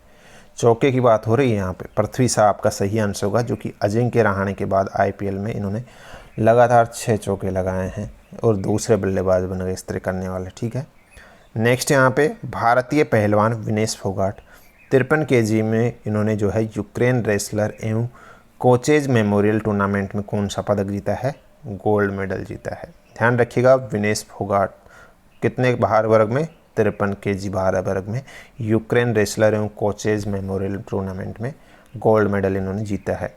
चौके की बात हो रही है यहाँ पे, पृथ्वी शाह आपका सही आंसर होगा, जो कि अजिंक्य रहाणे के बाद आईपीएल में इन्होंने लगातार 6 चौके लगाए हैं और दूसरे बल्लेबाज बन गए इस तरह करने वाले, ठीक है। नेक्स्ट यहाँ पे भारतीय पहलवान विनेश फोगाट 53 केजी में इन्होंने जो है यूक्रेन रेसलर एवं कोचेज मेमोरियल टूर्नामेंट में कौन सा पदक जीता है, गोल्ड मेडल जीता है। ध्यान रखिएगा विनेश फोगाट कितने भार वर्ग में, 53 केजी भार वर्ग में यूक्रेन रेसलर एवं कोचेज मेमोरियल टूर्नामेंट में गोल्ड मेडल इन्होंने जीता है।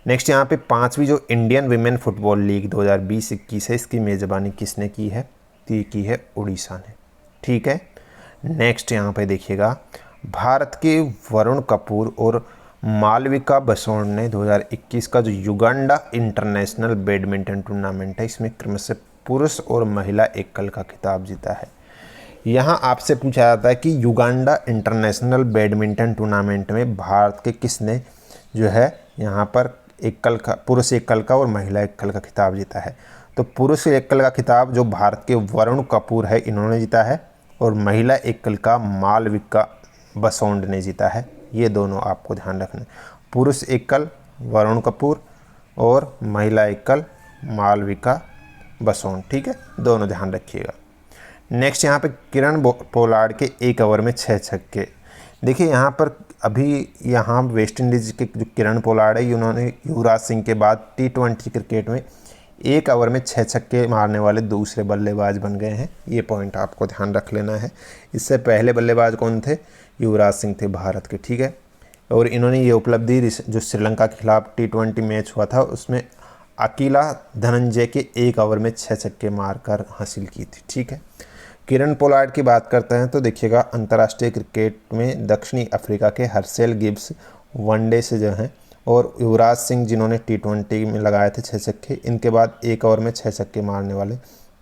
नेक्स्ट यहाँ पे 5वीं जो इंडियन विमेन फुटबॉल लीग 2020-21 है इसकी मेज़बानी किसने की है, तो ये की है उड़ीसा ने, ठीक है। नेक्स्ट यहाँ पे देखिएगा, भारत के वरुण कपूर और मालविका बसोन ने 2021 का जो युगांडा इंटरनेशनल बैडमिंटन टूर्नामेंट है इसमें क्रमशः पुरुष और महिला एकल का खिताब जीता है। यहाँ आपसे पूछा जाता है कि युगांडा इंटरनेशनल बैडमिंटन टूर्नामेंट में भारत के किसने जो है यहाँ पर एकल का, पुरुष एकल का और महिला एकल का खिताब जीता है। तो पुरुष एकल का खिताब जो भारत के वरुण कपूर है इन्होंने जीता है और महिला एकल का मालविका बसोंड ने जीता है। ये दोनों आपको ध्यान रखना, पुरुष एकल वरुण कपूर और महिला एकल मालविका बसोंड, ठीक है, दोनों ध्यान रखिएगा। नेक्स्ट यहाँ पे किरण पोलार्ड के एक ओवर में 6 छक्के। देखिए यहाँ पर अभी यहाँ वेस्ट इंडीज़ के जो किरण पोलार्ड है उन्होंने युवराज सिंह के बाद T20 क्रिकेट में एक ओवर में 6 छक्के मारने वाले दूसरे बल्लेबाज बन गए हैं। ये पॉइंट आपको ध्यान रख लेना है। इससे पहले बल्लेबाज कौन थे, युवराज सिंह थे भारत के, ठीक है। और इन्होंने ये उपलब्धि जो श्रीलंका के खिलाफ T20 मैच हुआ था उसमें अकेला धनंजय के एक ओवर में 6 छक्के मारकर हासिल की थी, ठीक है। किरण पोलार्ड की बात करते हैं तो देखिएगा अंतर्राष्ट्रीय क्रिकेट में दक्षिणी अफ्रीका के हर्सेल गिब्स वनडे से जो हैं और युवराज सिंह जिन्होंने T20 में लगाए थे 6 छक्के, इनके बाद एक ओवर में 6 छक्के मारने वाले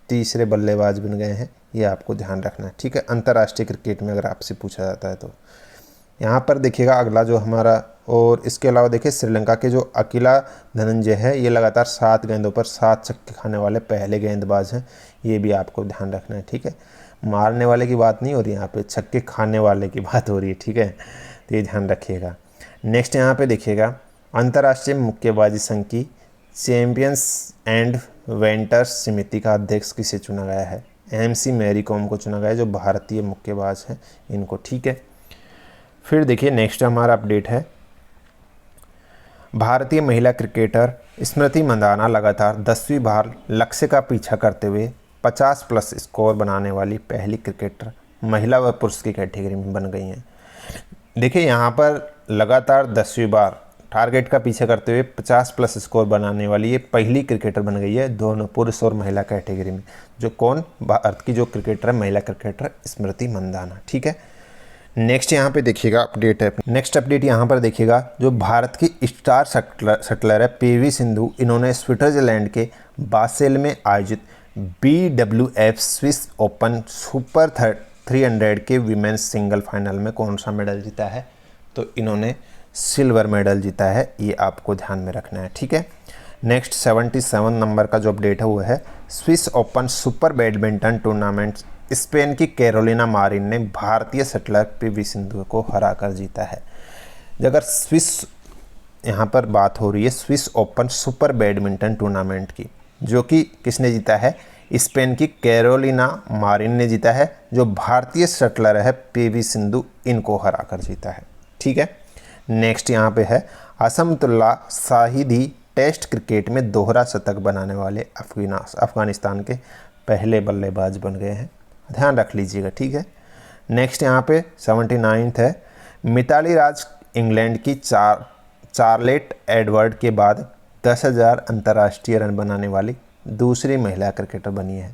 तीसरे बल्लेबाज बन गए हैं। ये आपको ध्यान रखना है, ठीक है, अंतर्राष्ट्रीय क्रिकेट में अगर आपसे पूछा जाता है तो। यहाँ पर देखिएगा अगला जो हमारा, और इसके अलावा देखिए श्रीलंका के जो अकेला धनंजय है ये लगातार 7 गेंदों पर 7 छक्के खाने वाले पहले गेंदबाज हैं। ये भी आपको ध्यान रखना है, ठीक है। मारने वाले की बात नहीं हो रही यहाँ पे, छक्के खाने वाले की बात हो रही है, ठीक है, तो ये ध्यान रखिएगा। नेक्स्ट यहाँ पे देखिएगा, अंतर्राष्ट्रीय मुक्केबाजी संघ की चैंपियंस एंड वेंटर्स समिति का अध्यक्ष किसे चुना गया है, MC मैरी कॉम को चुना गया है जो भारतीय मुक्केबाज हैं इनको, ठीक है। फिर देखिए नेक्स्ट हमारा अपडेट है, भारतीय महिला क्रिकेटर स्मृति मंदाना लगातार 10वीं बार लक्ष्य का पीछा करते हुए 50+ स्कोर बनाने वाली पहली क्रिकेटर महिला व पुरुष की कैटेगरी में बन गई हैं। देखिए यहाँ पर लगातार 10वीं बार टारगेट का पीछा करते हुए 50+ स्कोर बनाने वाली ये पहली क्रिकेटर बन गई है दोनों पुरुष और महिला कैटेगरी में। जो कौन, भारत की जो क्रिकेटर है महिला क्रिकेटर स्मृति मंदाना। ठीक है, नेक्स्ट यहाँ पे देखिएगा अपडेट है। नेक्स्ट अपडेट यहाँ पर देखिएगा, जो भारत की स्टार शटलर है PV सिंधु, इन्होंने स्विट्जरलैंड के बासेल में आयोजित BWF स्विस ओपन सुपर 300 के वीमेंस सिंगल फाइनल में कौन सा मेडल जीता है? तो इन्होंने सिल्वर मेडल जीता है, ये आपको ध्यान में रखना है। ठीक है, नेक्स्ट 77 नंबर का जो अपडेट है वो है Swiss open super badminton tournament Spain की कैरोलिना मारिन ने भारतीय शटलर PV सिंधु को हराकर जीता है। अगर स्विस यहाँ पर बात हो रही है Swiss open super badminton tournament की, जो कि किसने जीता है? स्पेन की कैरोलिना मारिन ने जीता है, जो भारतीय शटलर है PV सिंधु, इनको हराकर जीता है। ठीक है, नेक्स्ट यहाँ पे है असमतुल्ला शाहिदी टेस्ट क्रिकेट में दोहरा शतक बनाने वाले अफगानिस्तान के पहले बल्लेबाज बन गए हैं, ध्यान रख लीजिएगा। ठीक है, नेक्स्ट यहाँ पे 79 है मिताली राज इंग्लैंड की चार्लेट एडवर्ड के बाद 10,000 अंतर्राष्ट्रीय रन बनाने वाली दूसरी महिला क्रिकेटर बनी है।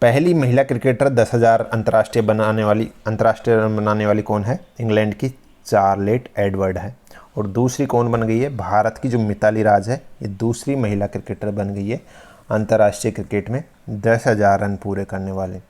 पहली महिला क्रिकेटर 10,000 अंतर्राष्ट्रीय रन बनाने वाली कौन है? इंग्लैंड की चार्लेट एडवर्ड है। और दूसरी कौन बन गई है? भारत की जो मिताली राज है, ये दूसरी महिला क्रिकेटर बन गई है अंतर्राष्ट्रीय क्रिकेट में 10,000 रन पूरे करने वाले।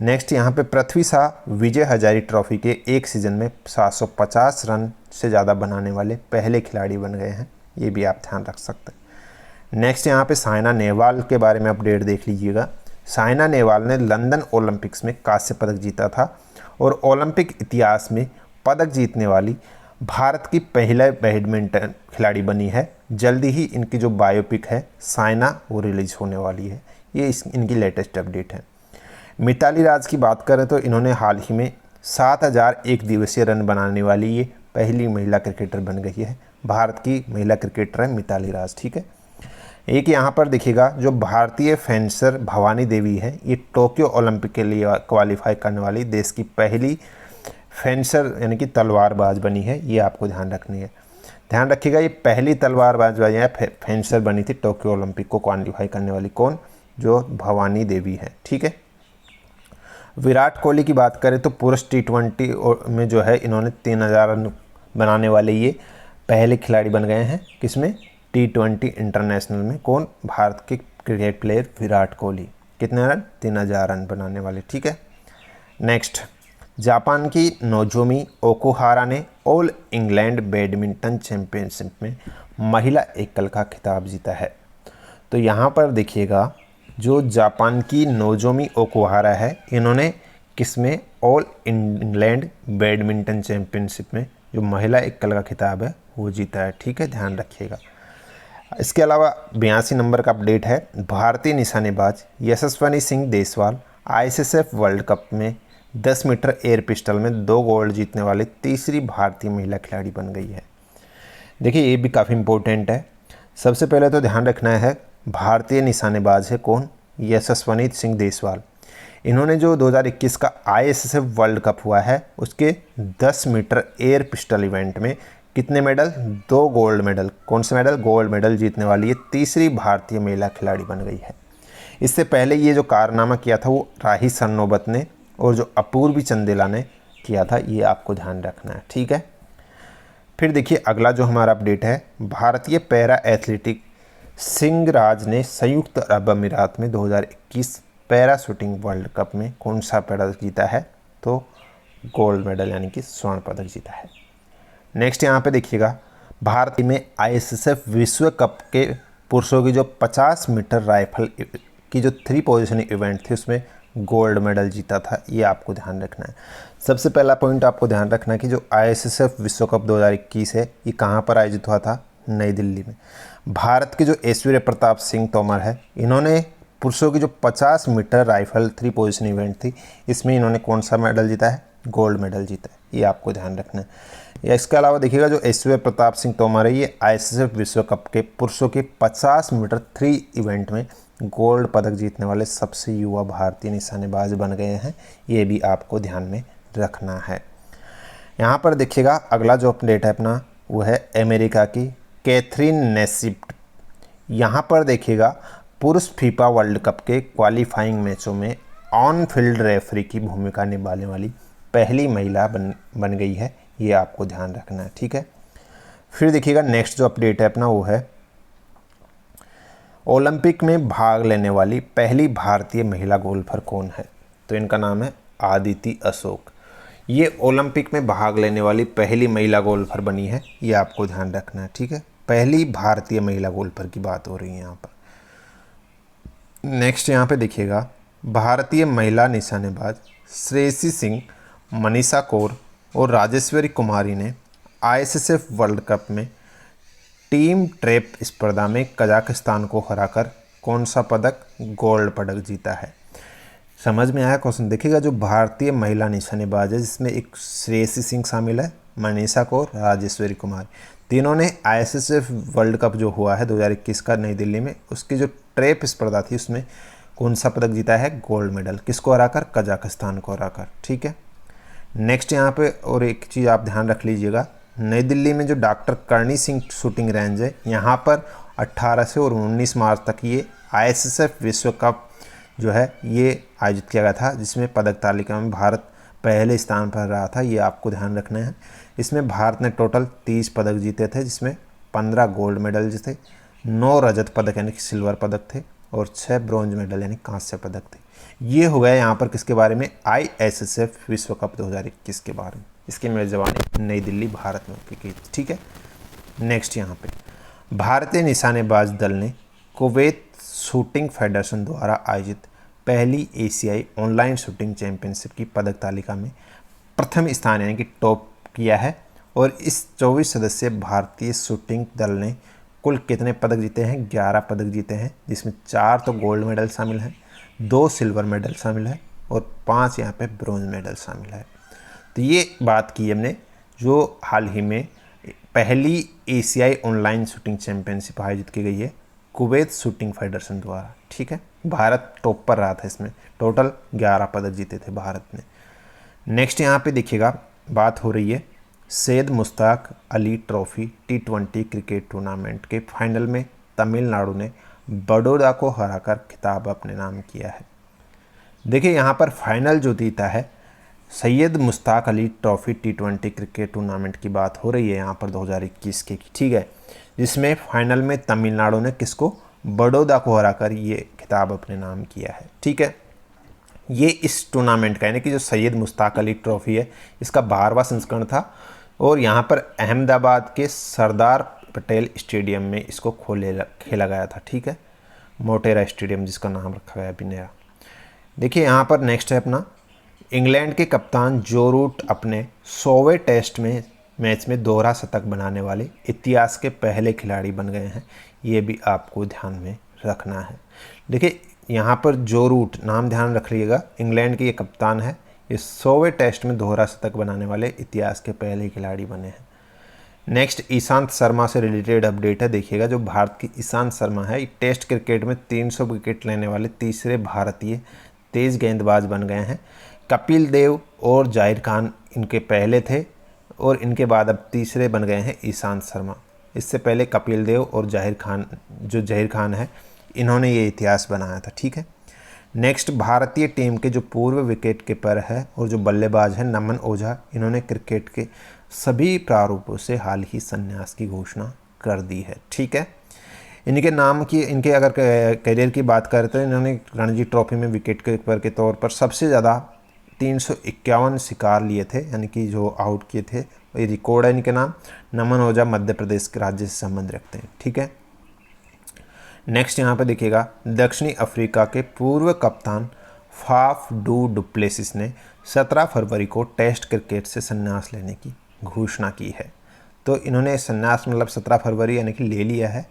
नेक्स्ट यहाँ पे पृथ्वी शाह विजय हजारी ट्रॉफी के एक सीज़न में 750 रन से ज़्यादा बनाने वाले पहले खिलाड़ी बन गए हैं, ये भी आप ध्यान रख सकते हैं। नेक्स्ट यहाँ पे साइना नेहवाल के बारे में अपडेट देख लीजिएगा। साइना नेहवाल ने लंदन ओलंपिक्स में कांस्य पदक जीता था और ओलंपिक इतिहास में पदक जीतने वाली भारत की पहला बैडमिंटन खिलाड़ी बनी है। जल्दी ही इनकी जो बायोपिक है साइना, वो रिलीज होने वाली है। ये इनकी लेटेस्ट अपडेट है। मिताली राज की बात करें तो इन्होंने हाल ही में 7,000 एक दिवसीय रन बनाने वाली ये पहली महिला क्रिकेटर बन गई है। भारत की महिला क्रिकेटर है मिताली राज। ठीक है, एक यहाँ पर देखिएगा, जो भारतीय फेंसर भवानी देवी है, ये टोक्यो ओलंपिक के लिए क्वालिफाई करने वाली देश की पहली फेंसर यानी कि तलवारबाज बनी है, ये आपको ध्यान रखनी है। ध्यान रखिएगा, ये पहली तलवारबाज या फेंसर बनी थी टोक्यो ओलंपिक को क्वालिफाई करने वाली। कौन? जो भवानी देवी है। ठीक है, विराट कोहली की बात करें तो पुरुष T20 में जो है इन्होंने 3,000 रन बनाने वाले ये पहले खिलाड़ी बन गए हैं। किसमें? T20 इंटरनेशनल में। कौन? भारत के क्रिकेट प्लेयर विराट कोहली। कितने रन? 3,000 रन बनाने वाले। ठीक है, नेक्स्ट जापान की नोजोमी ओकुहारा ने ऑल इंग्लैंड बैडमिंटन चैंपियनशिप में महिला एकल का खिताब जीता है। तो यहाँ पर देखिएगा, जो जापान की नोजोमी ओकुहारा है, इन्होंने किसमें? ऑल इंग्लैंड बैडमिंटन चैंपियनशिप में जो महिला एकल का खिताब है वो जीता है। ठीक है, ध्यान रखिएगा। इसके अलावा 82 नंबर का अपडेट है, भारतीय निशानेबाज Yashaswini Singh Deswal ICCF world cup में 10 मीटर एयर पिस्टल में 2 गोल्ड जीतने वाली तीसरी भारतीय महिला खिलाड़ी बन गई है। देखिए, ये भी काफ़ी इम्पोर्टेंट है। सबसे पहले तो ध्यान रखना है, भारतीय निशानेबाज है कौन? यशस्विनी सिंह देसवाल। इन्होंने जो 2021 का ICCF वर्ल्ड कप हुआ है, उसके 10 मीटर एयर पिस्टल इवेंट में कितने मेडल? 2 gold medal. कौन से मेडल? गोल्ड मेडल जीतने वाली ये तीसरी भारतीय महिला खिलाड़ी बन गई है। इससे पहले ये जो कारनामा किया था वो राही सरनोबत ने और जो अपूर्वी चंदेला ने किया था, ये आपको ध्यान रखना है। ठीक है, फिर देखिए अगला जो हमारा अपडेट है, भारतीय पैरा एथलेटिक सिंह राज ने संयुक्त अरब अमीरात में 2021 पैरा शूटिंग वर्ल्ड कप में कौन सा पदक जीता है? तो गोल्ड मेडल यानी कि स्वर्ण पदक जीता है। नेक्स्ट यहाँ पे देखिएगा, भारत में ICCF विश्व कप के पुरुषों की जो 50 मीटर राइफल की जो 3 पोजीशनिंग इवेंट थी उसमें गोल्ड मेडल जीता था, ये आपको ध्यान रखना है। सबसे पहला पॉइंट आपको ध्यान रखना है कि जो ICCF विश्व कप 2021 है, ये कहाँ पर आयोजित हुआ था? नई दिल्ली में। भारत के जो ऐश्वर्य प्रताप सिंह तोमर है, इन्होंने पुरुषों की जो 50 मीटर राइफल 3 पोजीशन इवेंट थी, इसमें इन्होंने कौन सा मेडल जीता है? गोल्ड मेडल जीता है, ये आपको ध्यान रखना है। या इसके अलावा देखिएगा जो ऐश्वर्य प्रताप सिंह तोमर है, ये आईएसएसएफ विश्व कप के पुरुषों के 50 मीटर 3 इवेंट में गोल्ड पदक जीतने वाले सबसे युवा भारतीय निशानेबाज बन गए हैं। ये भी आपको ध्यान में रखना है। यहाँ पर देखिएगा अगला जो अपडेट है अपना, वो है अमेरिका की कैथरीन नेसिप्ट। यहाँ पर देखिएगा पुरुष फीफा वर्ल्ड कप के क्वालिफाइंग मैचों में ऑन फील्ड रेफरी की भूमिका निभाने वाली पहली महिला बन गई है। ये आपको ध्यान रखना है, ठीक है। फिर देखिएगा नेक्स्ट जो अपडेट है अपना, वो है ओलंपिक में भाग लेने वाली पहली भारतीय महिला गोल्फर कौन है। तो इनका नाम है आदिति अशोक। ये ओलंपिक में भाग लेने वाली पहली महिला गोल्फर बनी है। ये आपको ध्यान रखना है, ठीक है। पहली भारतीय महिला गोल्फर की बात हो रही है यहाँ पर। नेक्स्ट यहाँ पे देखिएगा भारतीय महिला निशानेबाज श्रेयसी सिंह, मनीषा कौर और राजेश्वरी कुमारी ने आईएसएसएफ वर्ल्ड कप में टीम ट्रैप स्पर्धा में कजाकिस्तान को हराकर कौन सा पदक, गोल्ड पदक जीता है। समझ में आया क्वेश्चन। देखिएगा जो भारतीय महिला निशानेबाज है, जिसमें एक श्रेयसी सिंह शामिल है, मनीषा कौर, राजेश्वरी कुमार, तीनों ने आईएसएसएफ वर्ल्ड कप जो हुआ है 2021 का नई दिल्ली में, उसकी जो ट्रैप स्पर्धा थी उसमें कौन सा पदक जीता है, गोल्ड मेडल। किसको हराकर, कजाकिस्तान को हराकर, ठीक है। नेक्स्ट यहाँ पे और एक चीज़ आप ध्यान रख लीजिएगा, नई दिल्ली में जो doctor Karni Singh shooting range है, यहाँ पर 18 से और 19 मार्च तक ये आईएसएसएफ विश्व कप जो है ये आयोजित किया गया था, जिसमें पदक तालिका में भारत पहले स्थान पर रहा था। ये आपको ध्यान रखना है। इसमें भारत ने टोटल 30 पदक जीते थे, जिसमें 15 गोल्ड मेडल थे, 9 रजत पदक यानी कि सिल्वर पदक थे और 6 ब्रॉन्ज मेडल यानी कांस्य पदक थे। ये हो गया यहाँ पर किसके बारे में, आईएसएसएफ विश्व कप 2021 के बारे में। इसकी मेजबानी नई दिल्ली भारत में की, ठीक है। नेक्स्ट यहाँ पे भारतीय निशानेबाज दल ने कुवैत शूटिंग फेडरेशन द्वारा आयोजित पहली एशियाई ऑनलाइन शूटिंग चैंपियनशिप की पदक तालिका में प्रथम स्थान यानी कि टॉप किया है। और इस 24 सदस्यीय भारतीय शूटिंग दल ने कुल कितने पदक जीते हैं, 11 पदक जीते हैं, जिसमें 4 तो गोल्ड मेडल शामिल हैं, 2 सिल्वर मेडल शामिल है और 5 यहाँ पे ब्रॉन्ज मेडल शामिल है। तो ये बात की हमने जो हाल ही में पहली एशियाई ऑनलाइन शूटिंग चैंपियनशिप आयोजित की गई है कुवैत शूटिंग फेडरेशन द्वारा, ठीक है। भारत टॉप पर रहा था, इसमें टोटल 11 पदक जीते थे भारत ने। नेक्स्ट यहाँ पे देखिएगा बात हो रही है Syed Mushtaq Ali trophy T20 cricket tournament के फाइनल में तमिलनाडु ने बड़ौदा को हराकर खिताब अपने नाम किया है। देखिए यहाँ पर फाइनल जो जीता है Syed Mushtaq Ali trophy T20 cricket tournament की बात हो रही है यहाँ पर 2021 की, ठीक है, जिसमें फाइनल में तमिलनाडु ने किसको, बड़ौदा को हराकर ये खिताब अपने नाम किया है, ठीक है। ये इस टूर्नामेंट का यानी कि जो सैयद मुश्ताक अली ट्रॉफी है इसका 12वां संस्करण था और यहाँ पर अहमदाबाद के सरदार पटेल स्टेडियम में इसको खेला गया था, ठीक है, मोटेरा स्टेडियम जिसका नाम रखा गया अभी नया। देखिए यहाँ पर नेक्स्ट है अपना इंग्लैंड के कप्तान जो रूट अपने 100वें टेस्ट में मैच में दोहरा शतक बनाने वाले इतिहास के पहले खिलाड़ी बन गए हैं। ये भी आपको ध्यान में रखना है। देखिए यहाँ पर जो रूट नाम ध्यान रख लीजिएगा, इंग्लैंड के ये कप्तान है, ये 100वें टेस्ट में दोहरा शतक बनाने वाले इतिहास के पहले खिलाड़ी बने हैं। नेक्स्ट ईशांत शर्मा से रिलेटेड अपडेट है। देखिएगा जो भारत की ईशांत शर्मा है टेस्ट क्रिकेट में 300 विकेट लेने वाले तीसरे भारतीय तेज गेंदबाज बन गए हैं। कपिल देव और जाहिर खान इनके पहले थे और इनके बाद अब तीसरे बन गए हैं ईशांत शर्मा। इससे पहले कपिल देव और जाहिर खान है, इन्होंने ये इतिहास बनाया था, ठीक है। नेक्स्ट भारतीय टीम के जो पूर्व विकेट कीपर है और जो बल्लेबाज है नमन ओझा, इन्होंने क्रिकेट के सभी प्रारूपों से हाल ही संन्यास की घोषणा कर दी है, ठीक है। इनके अगर करियर की बात करें तो इन्होंने रणजी ट्रॉफी में विकेट कीपर के तौर पर सबसे ज़्यादा 351 शिकार लिए थे, यानी कि जो आउट किए थे, ये रिकॉर्ड है इनके नाम। नमन ओझा मध्य प्रदेश के राज्य से संबंध रखते हैं, ठीक है। नेक्स्ट यहाँ पे देखिएगा दक्षिणी अफ्रीका के पूर्व कप्तान फाफ डू डुप्लेसिस ने 17 फरवरी को टेस्ट क्रिकेट से संन्यास लेने की घोषणा की है। तो इन्होंने संन्यास मतलब 17 फरवरी यानी कि ले लिया है।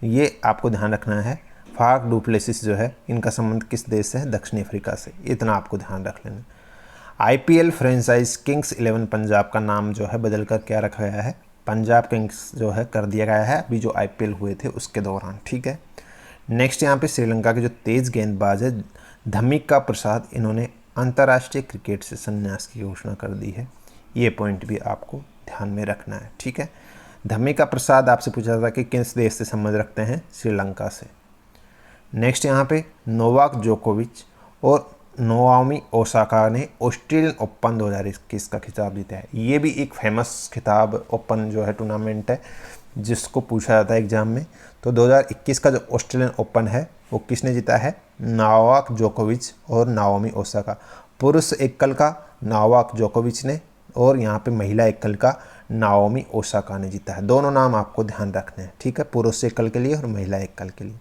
ये आपको ध्यान रखना है। फाफ डुप्लेसिस जो है इनका संबंध किस देश से है, दक्षिणी अफ्रीका से, इतना आपको ध्यान रख लेना। आईपीएल फ्रेंचाइज किंग्स 11 पंजाब का नाम जो है बदल कर क्या रखा गया है, पंजाब किंग्स जो है कर दिया गया है अभी जो आईपीएल हुए थे उसके दौरान। ठीक है। नेक्स्ट यहाँ पे श्रीलंका के जो तेज गेंदबाज है धम्मिका प्रसाद, इन्होंने अंतर्राष्ट्रीय क्रिकेट से संन्यास की घोषणा कर दी है। ये पॉइंट भी आपको ध्यान में रखना है। ठीक है। धम्मिका प्रसाद आपसे पूछा था कि किस देश से संबंध रखते हैं, श्रीलंका से। नेक्स्ट यहाँ पे नोवाक जोकोविच और नोआमी ओसाका ने ऑस्ट्रेलियन ओपन 2021 का खिताब जीता है। ये भी एक फेमस खिताब ओपन जो है टूर्नामेंट है जिसको पूछा जाता है एग्जाम में। तो 2021 का जो ऑस्ट्रेलियन ओपन है वो किसने जीता है, नोवाक जोकोविच और नाओमी ओसाका। पुरुष एकल का नोवाक जोकोविच ने और यहाँ पे महिला एकल का नाओमी ओसाका ने जीता है। दोनों नाम आपको ध्यान रखने हैं। ठीक है, पुरुष एकल के लिए और महिला एकल के लिए।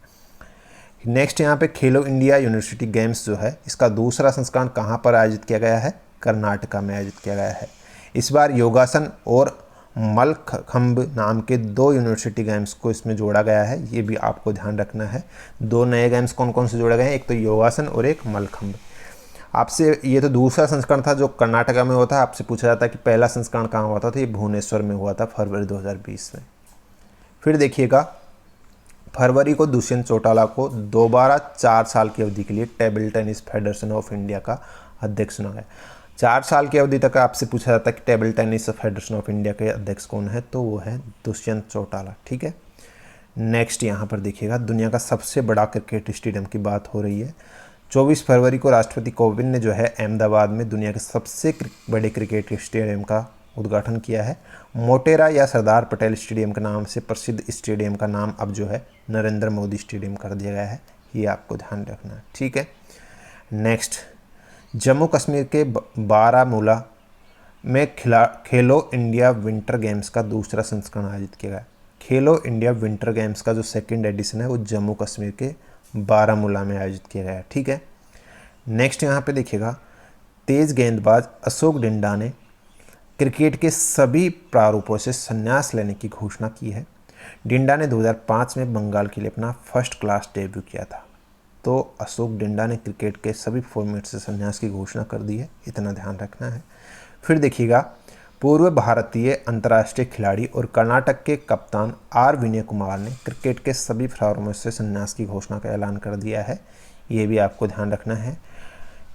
नेक्स्ट यहाँ पे खेलो इंडिया यूनिवर्सिटी गेम्स जो है इसका दूसरा संस्करण कहाँ पर आयोजित किया गया है, कर्नाटका में आयोजित किया गया है। इस बार योगासन और मल्लखंब नाम के 2 यूनिवर्सिटी गेम्स को इसमें जोड़ा गया है। ये भी आपको ध्यान रखना है। 2 नए गेम्स कौन कौन से जोड़े गए हैं, एक तो योगासन और एक मल्लखंब। आपसे ये तो दूसरा संस्करण था जो कर्नाटका में हुआ था। आपसे पूछा जाता है कि पहला संस्करण कहाँ हुआ था, तो ये भुवनेश्वर में हुआ था फरवरी 2020 में। फिर देखिएगा फरवरी को दुष्यंत चौटाला को दोबारा 4 साल की अवधि के लिए table tennis federation of India का अध्यक्ष चुना गया। 4 साल की अवधि तक आपसे पूछा जाता है कि table tennis federation of India के अध्यक्ष कौन है, तो वो है दुष्यंत चौटाला। ठीक है। नेक्स्ट यहाँ पर देखिएगा दुनिया का सबसे बड़ा क्रिकेट स्टेडियम की बात हो रही है। 24 फरवरी को राष्ट्रपति कोविंद ने जो है अहमदाबाद में दुनिया के सबसे बड़े क्रिकेट स्टेडियम का उद्घाटन किया है। मोटेरा या सरदार पटेल स्टेडियम के नाम से प्रसिद्ध स्टेडियम का नाम अब जो है नरेंद्र मोदी स्टेडियम कर दिया गया है। ये आपको ध्यान रखना है। ठीक है। नेक्स्ट जम्मू कश्मीर के बारामूला में खेलो इंडिया विंटर गेम्स का दूसरा संस्करण आयोजित किया गया। खेलो इंडिया विंटर गेम्स का जो सेकंड एडिशन है वो जम्मू कश्मीर के बारामूला में आयोजित किया गया है। ठीक है। नेक्स्ट यहाँ पे देखिएगा तेज गेंदबाज अशोक डिंडा ने क्रिकेट के सभी प्रारूपों से संन्यास लेने की घोषणा की है। डिंडा ने 2005 में बंगाल के लिए अपना फर्स्ट क्लास डेब्यू किया था। तो अशोक डिंडा ने क्रिकेट के सभी फॉर्मेट से संन्यास की घोषणा कर दी है, इतना ध्यान रखना है। फिर देखिएगा पूर्व भारतीय अंतर्राष्ट्रीय खिलाड़ी और कर्नाटक के कप्तान आर विनय कुमार ने क्रिकेट के सभी फॉर्मेट से संन्यास की घोषणा का ऐलान कर दिया है। ये भी आपको ध्यान रखना है।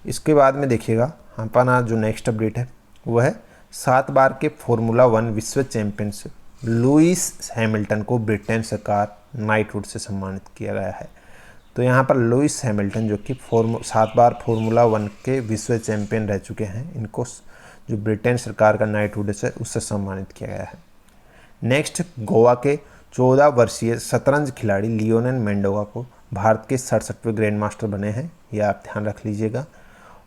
इसके बाद में देखिएगा अपना जो नेक्स्ट अपडेट है वो है 7 बार के फॉर्मूला 1 विश्व चैंपियनशिप लुइस हैमिल्टन को ब्रिटेन सरकार नाइटहुड से सम्मानित किया गया है। तो यहाँ पर लुइस हैमिल्टन जो कि 7 बार फॉर्मूला 1 के विश्व चैंपियन रह चुके हैं, इनको जो ब्रिटेन सरकार का नाइटहुड से उससे सम्मानित किया गया है। नेक्स्ट गोवा के 14 वर्षीय शतरंज खिलाड़ी लियोनेल मेंडोगा को भारत के 67वें ग्रैंड मास्टर बने हैं। यह आप ध्यान रख लीजिएगा।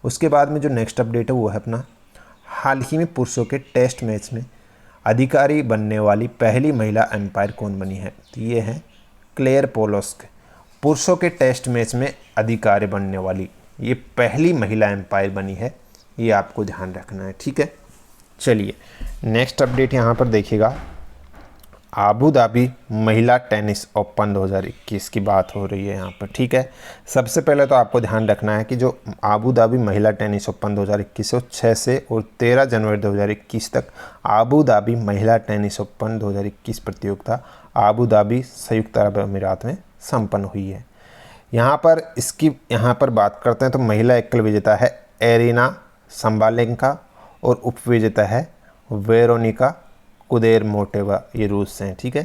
उसके बाद में जो नेक्स्ट अपडेट है वो है अपना हाल ही में पुरुषों के टेस्ट मैच में अधिकारी बनने वाली पहली महिला एम्पायर कौन बनी है, तो ये है क्लेयर पोलोस्क। पुरुषों के टेस्ट मैच में अधिकारी बनने वाली ये पहली महिला एम्पायर बनी है, ये आपको ध्यान रखना है। ठीक है। चलिए नेक्स्ट अपडेट यहाँ पर देखिएगा आबू धाबी महिला टेनिस ओपन 2021 की बात हो रही है यहाँ पर। ठीक है। सबसे पहले तो आपको ध्यान रखना है कि जो आबू धाबी महिला टेनिस ओपन 2021 है 6 से और 13 जनवरी 2021 तक आबू धाबी महिला टेनिस ओपन 2021 प्रतियोगिता आबू धाबी संयुक्त अरब अमीरात में संपन्न हुई है। यहाँ पर बात करते हैं तो महिला एकल विजेता है एरिना संबालेंका और उपविजेता है वेरोनिका कुदेरमोटेवा, ये रूस से हैं। ठीक है।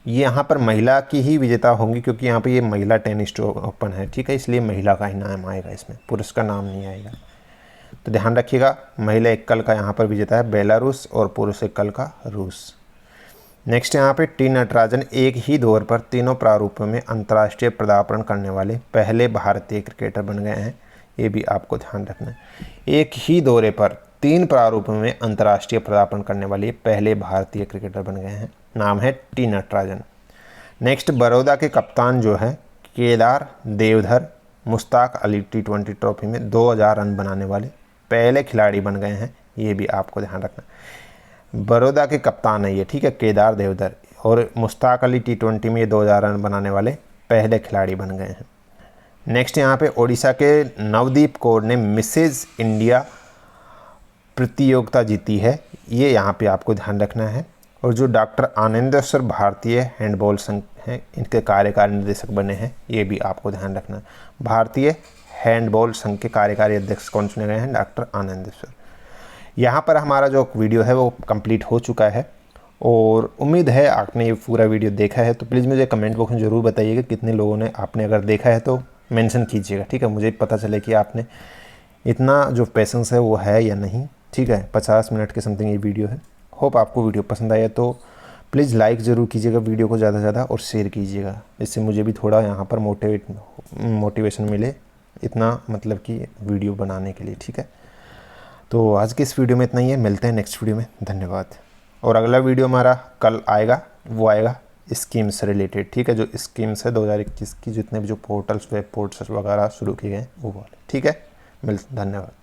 ये यहाँ पर महिला की ही विजेता होंगी क्योंकि यहाँ पे ये महिला टेनिस ओपन है। ठीक है, इसलिए महिला का ही नाम आएगा, इसमें पुरुष का नाम नहीं आएगा। तो ध्यान रखिएगा महिला एकल का यहाँ पर विजेता है बेलारूस और पुरुष एकल का रूस। नेक्स्ट यहाँ पे टी नटराजन एक ही दौर पर तीनों प्रारूपों में अंतर्राष्ट्रीय पदार्पण करने वाले पहले भारतीय क्रिकेटर बन गए हैं। ये भी आपको ध्यान रखना है। एक ही दौरे पर 3 प्रारूपों में अंतर्राष्ट्रीय पदार्पण करने वाले पहले भारतीय क्रिकेटर बन गए हैं। नाम है टी नटराजन। नेक्स्ट बड़ौदा के कप्तान जो है केदार देवधर मुश्ताक अली T20 ट्रॉफी में 2000 रन बनाने वाले पहले खिलाड़ी बन गए हैं। ये भी आपको ध्यान रखना। बड़ौदा के कप्तान है ये, ठीक है, केदार देवधर, और मुश्ताक अली T20 में 2000 रन बनाने वाले पहले खिलाड़ी बन गए हैं। नेक्स्ट यहाँ पे ओडिशा के नवदीप कौर ने मिसेज इंडिया प्रतियोगिता जीती है, ये यहाँ पे आपको ध्यान रखना है। और जो डॉक्टर आनंदेश्वर भारतीय हैंडबॉल संघ हैं, इनके कार्यकारी निर्देशक बने हैं, ये भी आपको ध्यान रखना है। भारतीय हैंडबॉल संघ के कार्यकारी अध्यक्ष कौन चुने गए हैं? डॉक्टर आनंदेश्वर। यहाँ पर हमारा जो वीडियो है वो कंप्लीट हो चुका है और उम्मीद है आपने ये पूरा वीडियो देखा है। तो प्लीज़ मुझे कमेंट बॉक्स में ज़रूर बताइएगा कितने लोगों ने, आपने अगर देखा है तो मेंशन कीजिएगा, ठीक है, मुझे पता चले कि आपने इतना जो पेशेंस है वो है या नहीं, ठीक है। 50 मिनट के समथिंग ये वीडियो है। होप आपको वीडियो पसंद आया तो प्लीज़ लाइक ज़रूर कीजिएगा वीडियो को ज़्यादा से ज़्यादा और शेयर कीजिएगा, इससे मुझे भी थोड़ा यहाँ पर मोटिवेशन मिले इतना मतलब कि वीडियो बनाने के लिए, ठीक है। तो आज की इस वीडियो में इतना ही है, मिलते हैं नेक्स्ट वीडियो में, धन्यवाद। और अगला वीडियो हमारा कल आएगा, वो आएगा स्कीम से रिलेटेड, ठीक है। जो स्कीम्स है 2021 की, जितने भी जो पोर्टल्स, वेब पोर्टल्स वगैरह शुरू किए गए वो वाले, ठीक है। धन्यवाद।